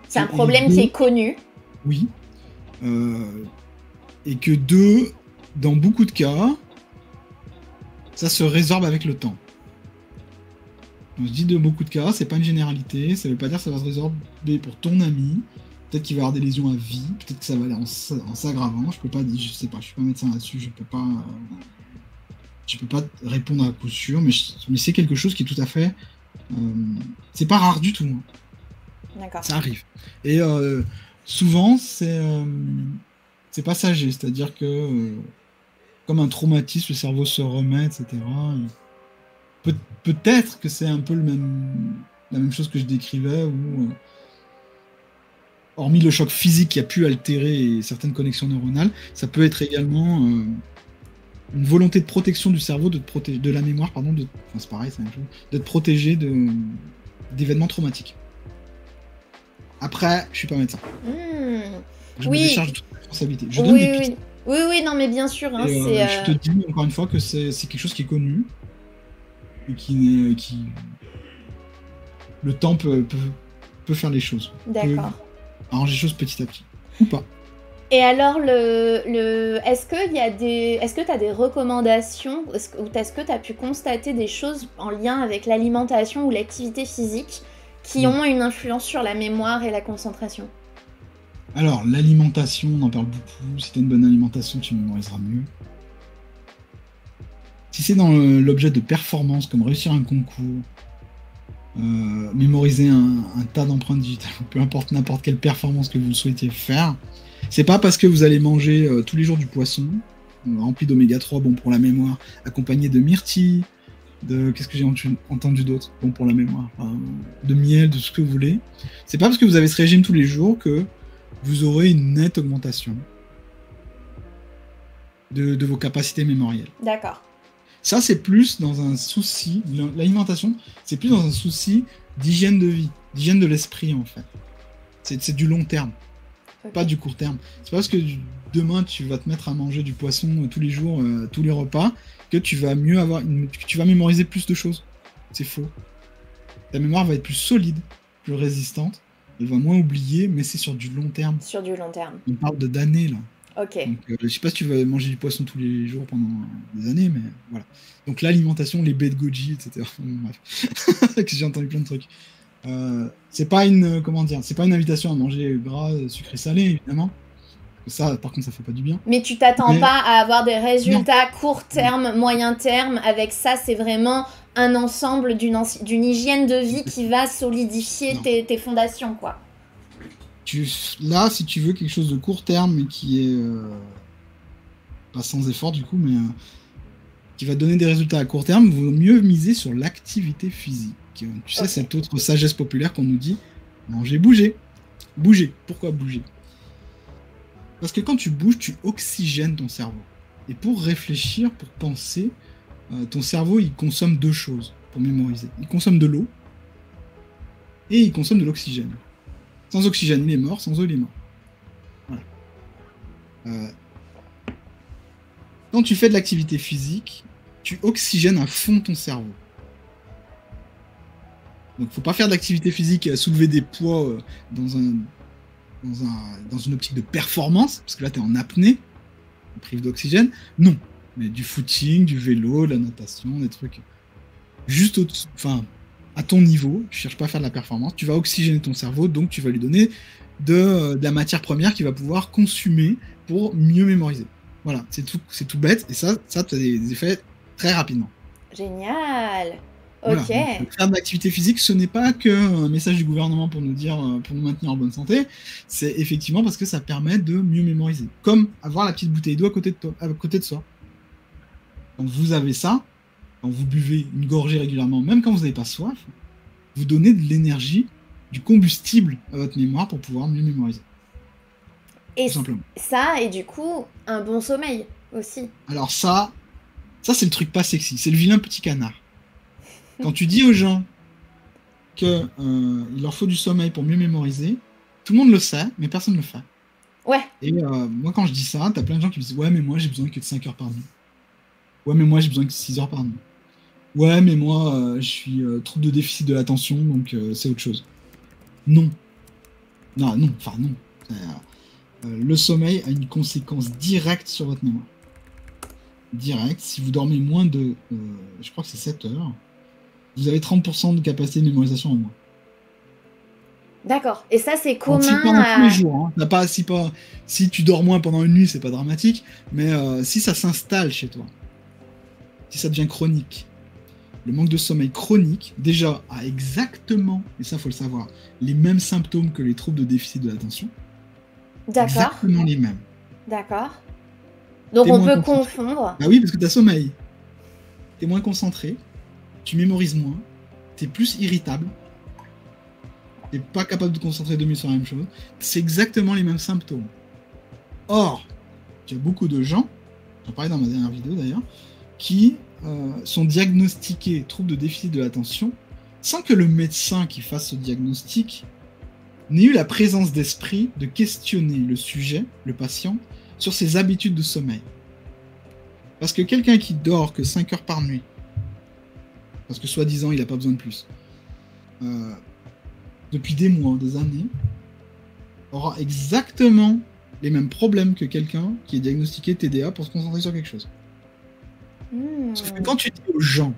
C'est un problème qui est connu. Oui. Et que 2, dans beaucoup de cas, ça se résorbe avec le temps. Je dis de beaucoup de cas, c'est pas une généralité, ça veut pas dire que ça va se résorber pour ton ami. Peut-être qu'il va avoir des lésions à vie, peut-être que ça va aller en s'aggravant. Je sais pas, je suis pas médecin là-dessus, je peux pas répondre à coup sûr, mais c'est quelque chose qui est tout à fait, c'est pas rare du tout. Hein. D'accord. Ça arrive. Et souvent c'est passager, c'est-à-dire que comme un traumatisme, le cerveau se remet, etc. Peut-être que c'est un peu la même chose que je décrivais, où, hormis le choc physique qui a pu altérer certaines connexions neuronales, ça peut être également une volonté de protection du cerveau, de la mémoire, pardon, c'est pareil, c'est la même chose, de te protéger d'événements traumatiques. Après, je suis pas médecin. Je me décharge de toute responsabilité. Je donne des pistes. Oui, non, mais bien sûr. Hein, je te dis encore une fois que c'est quelque chose qui est connu et qui le temps peut faire les choses. D'accord. Arranger les choses petit à petit ou pas. Et alors, est-ce que tu as des recommandations, ou est-ce que tu as pu constater des choses en lien avec l'alimentation ou l'activité physique qui ont une influence sur la mémoire et la concentration ? Alors, l'alimentation, on en parle beaucoup. Si tu as une bonne alimentation, tu mémoriseras mieux. Si c'est dans l'objet de performance, comme réussir un concours, mémoriser un tas d'empreintes digitales, peu importe n'importe quelle performance que vous souhaitiez faire, c'est pas parce que vous allez manger tous les jours du poisson, rempli d'oméga 3, bon pour la mémoire, accompagné de myrtille, qu'est-ce que j'ai entendu d'autre, bon pour la mémoire, de miel, de ce que vous voulez. C'est pas parce que vous avez ce régime tous les jours que vous aurez une nette augmentation de vos capacités mémorielles. D'accord. Ça, c'est plus dans un souci, l'alimentation, c'est plus dans un souci d'hygiène de vie, d'hygiène de l'esprit, en fait. C'est du long terme, pas du court terme. C'est pas parce que demain, tu vas te mettre à manger du poisson tous les jours, tous les repas, que tu vas tu vas mémoriser plus de choses. C'est faux. Ta mémoire va être plus solide, plus résistante, elle va moins oublier, mais c'est sur du long terme. Sur du long terme. On parle d'années, là. Ok. Donc, je sais pas si tu vas manger du poisson tous les jours pendant des années, mais voilà. Donc l'alimentation, les baies de goji, etc. Bref, j'ai entendu plein de trucs. C'est pas une invitation à manger gras, sucré, salé, évidemment. Ça, par contre, ça fait pas du bien. Mais tu t'attends pas à avoir des résultats court terme, moyen terme. Avec ça, c'est vraiment un ensemble d'une hygiène de vie qui va solidifier tes fondations, quoi. Là, si tu veux quelque chose de court terme, mais qui est pas sans effort du coup, mais qui va donner des résultats à court terme, il vaut mieux miser sur l'activité physique. Tu sais, cette autre sagesse populaire qu'on nous dit, manger, bouger. Bouger. Pourquoi bouger ? Parce que quand tu bouges, tu oxygènes ton cerveau. Et pour réfléchir, pour penser, ton cerveau, il consomme 2 choses pour mémoriser. Il consomme de l'eau et il consomme de l'oxygène. Sans oxygène, il est mort. Sans eau, il est mort. Voilà. Quand tu fais de l'activité physique, tu oxygènes à fond ton cerveau. Donc, faut pas faire d'activité physique, soulever des poids dans une optique de performance, parce que là, tu es en apnée, on prive d'oxygène. Non. Mais du footing, du vélo, de la natation, des trucs juste à ton niveau, tu cherches pas à faire de la performance, tu vas oxygéner ton cerveau, donc tu vas lui donner de la matière première qu'il va pouvoir consommer pour mieux mémoriser. Voilà, c'est tout bête, et ça tu as des effets très rapidement. Génial. Voilà, Ok. donc, faire de l'activité physique, ce n'est pas qu'un message du gouvernement pour nous dire, pour nous maintenir en bonne santé, c'est effectivement parce que ça permet de mieux mémoriser. Comme avoir la petite bouteille d'eau à côté de soi. Quand vous avez ça, quand vous buvez une gorgée régulièrement, même quand vous n'avez pas soif, vous donnez de l'énergie, du combustible à votre mémoire pour pouvoir mieux mémoriser. Et Tout simplement. ça, et du coup, un bon sommeil aussi. Alors ça c'est le truc pas sexy, c'est le vilain petit canard. Quand tu dis aux gens qu'il leur faut du sommeil pour mieux mémoriser, tout le monde le sait, mais personne ne le fait. Ouais. Et moi, quand je dis ça, t'as plein de gens qui me disent « Ouais, mais moi, j'ai besoin que de 5 heures par nuit. Ouais, mais moi, j'ai besoin que de 6 heures par nuit. Ouais, mais moi, je suis trouble de déficit de l'attention, donc c'est autre chose. » Non. Non. Le sommeil a une conséquence directe sur votre mémoire. Direct. Si vous dormez moins de, je crois que c'est 7 heures, vous avez 30% de capacité de mémorisation en moins. D'accord. Et ça, c'est commun tous les jours. Hein. Si tu dors moins pendant une nuit, c'est pas dramatique. Mais si ça s'installe chez toi, si ça devient chronique, le manque de sommeil chronique, déjà, a exactement, et ça faut le savoir, les mêmes symptômes que les troubles de déficit de l'attention. D'accord. Exactement les mêmes. D'accord. Donc on peut confondre. Bah oui, parce que t'as sommeil. T'es moins concentré, tu mémorises moins, t'es plus irritable, t'es pas capable de te concentrer 2 minutes sur la même chose. C'est exactement les mêmes symptômes. Or, il y a beaucoup de gens, j'en parlais dans ma dernière vidéo d'ailleurs, qui sont diagnostiqués troubles de déficit de l'attention sans que le médecin qui fasse ce diagnostic n'ait eu la présence d'esprit de questionner le sujet, le patient, sur ses habitudes de sommeil. Parce que quelqu'un qui dort que 5 heures par nuit, parce que soi-disant il n'a pas besoin de plus, depuis des mois, des années, aura exactement les mêmes problèmes que quelqu'un qui est diagnostiqué TDA pour se concentrer sur quelque chose. Sauf que quand tu dis aux gens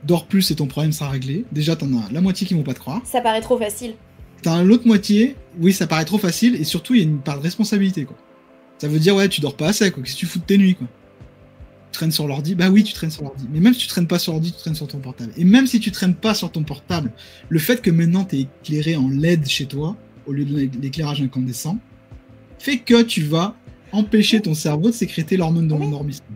dors plus et ton problème sera réglé, déjà t'en as la moitié qui vont pas te croire. Ça paraît trop facile. T'as l'autre moitié, oui ça paraît trop facile, et surtout il y a une part de responsabilité quoi. Ça veut dire ouais tu dors pas assez quoi, qu'est-ce que tu fous de tes nuits quoi. Tu traînes sur l'ordi, bah oui tu traînes sur l'ordi, mais même si tu traînes pas sur l'ordi, tu traînes sur ton portable. Et même si tu traînes pas sur ton portable, le fait que maintenant t'es éclairé en LED chez toi, au lieu de l'éclairage incandescent, fait que tu vas empêcher ton cerveau de sécréter l'hormone de l'endormissement.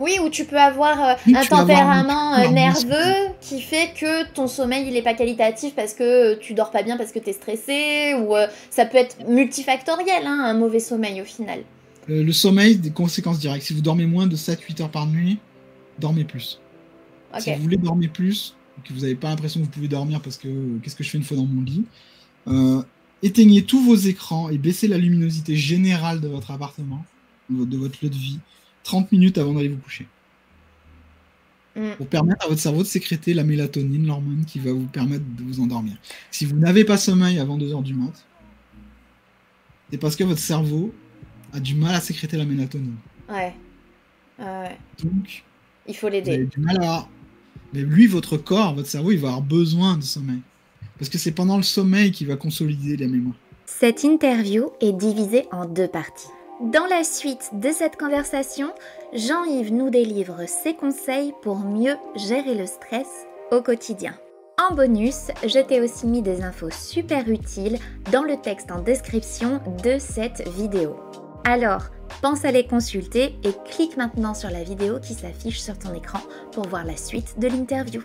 Oui, ou tu peux avoir un tempérament nerveux qui fait que ton sommeil il est pas qualitatif parce que tu dors pas bien parce que tu es stressé, ou ça peut être multifactoriel, hein, un mauvais sommeil au final. Le sommeil, des conséquences directes. Si vous dormez moins de 7-8 heures par nuit, dormez plus. Okay. Si vous voulez dormir plus, que vous n'avez pas l'impression que vous pouvez dormir parce que qu'est-ce que je fais une fois dans mon lit, éteignez tous vos écrans et baissez la luminosité générale de votre appartement, de votre lieu de vie, 30 minutes avant d'aller vous coucher. Pour permettre à votre cerveau de sécréter la mélatonine, l'hormone qui va vous permettre de vous endormir. Si vous n'avez pas sommeil avant 2 heures du mat, c'est parce que votre cerveau a du mal à sécréter la mélatonine. Ouais. Donc, il faut l'aider. Vous avez du mal à... Mais lui, votre corps, votre cerveau, il va avoir besoin de sommeil. Parce que c'est pendant le sommeil qu'il va consolider la mémoire. Cette interview est divisée en 2 parties. Dans la suite de cette conversation, Jean-Yves nous délivre ses conseils pour mieux gérer le stress au quotidien. En bonus, je t'ai aussi mis des infos super utiles dans le texte en description de cette vidéo. Alors, pense à les consulter et clique maintenant sur la vidéo qui s'affiche sur ton écran pour voir la suite de l'interview.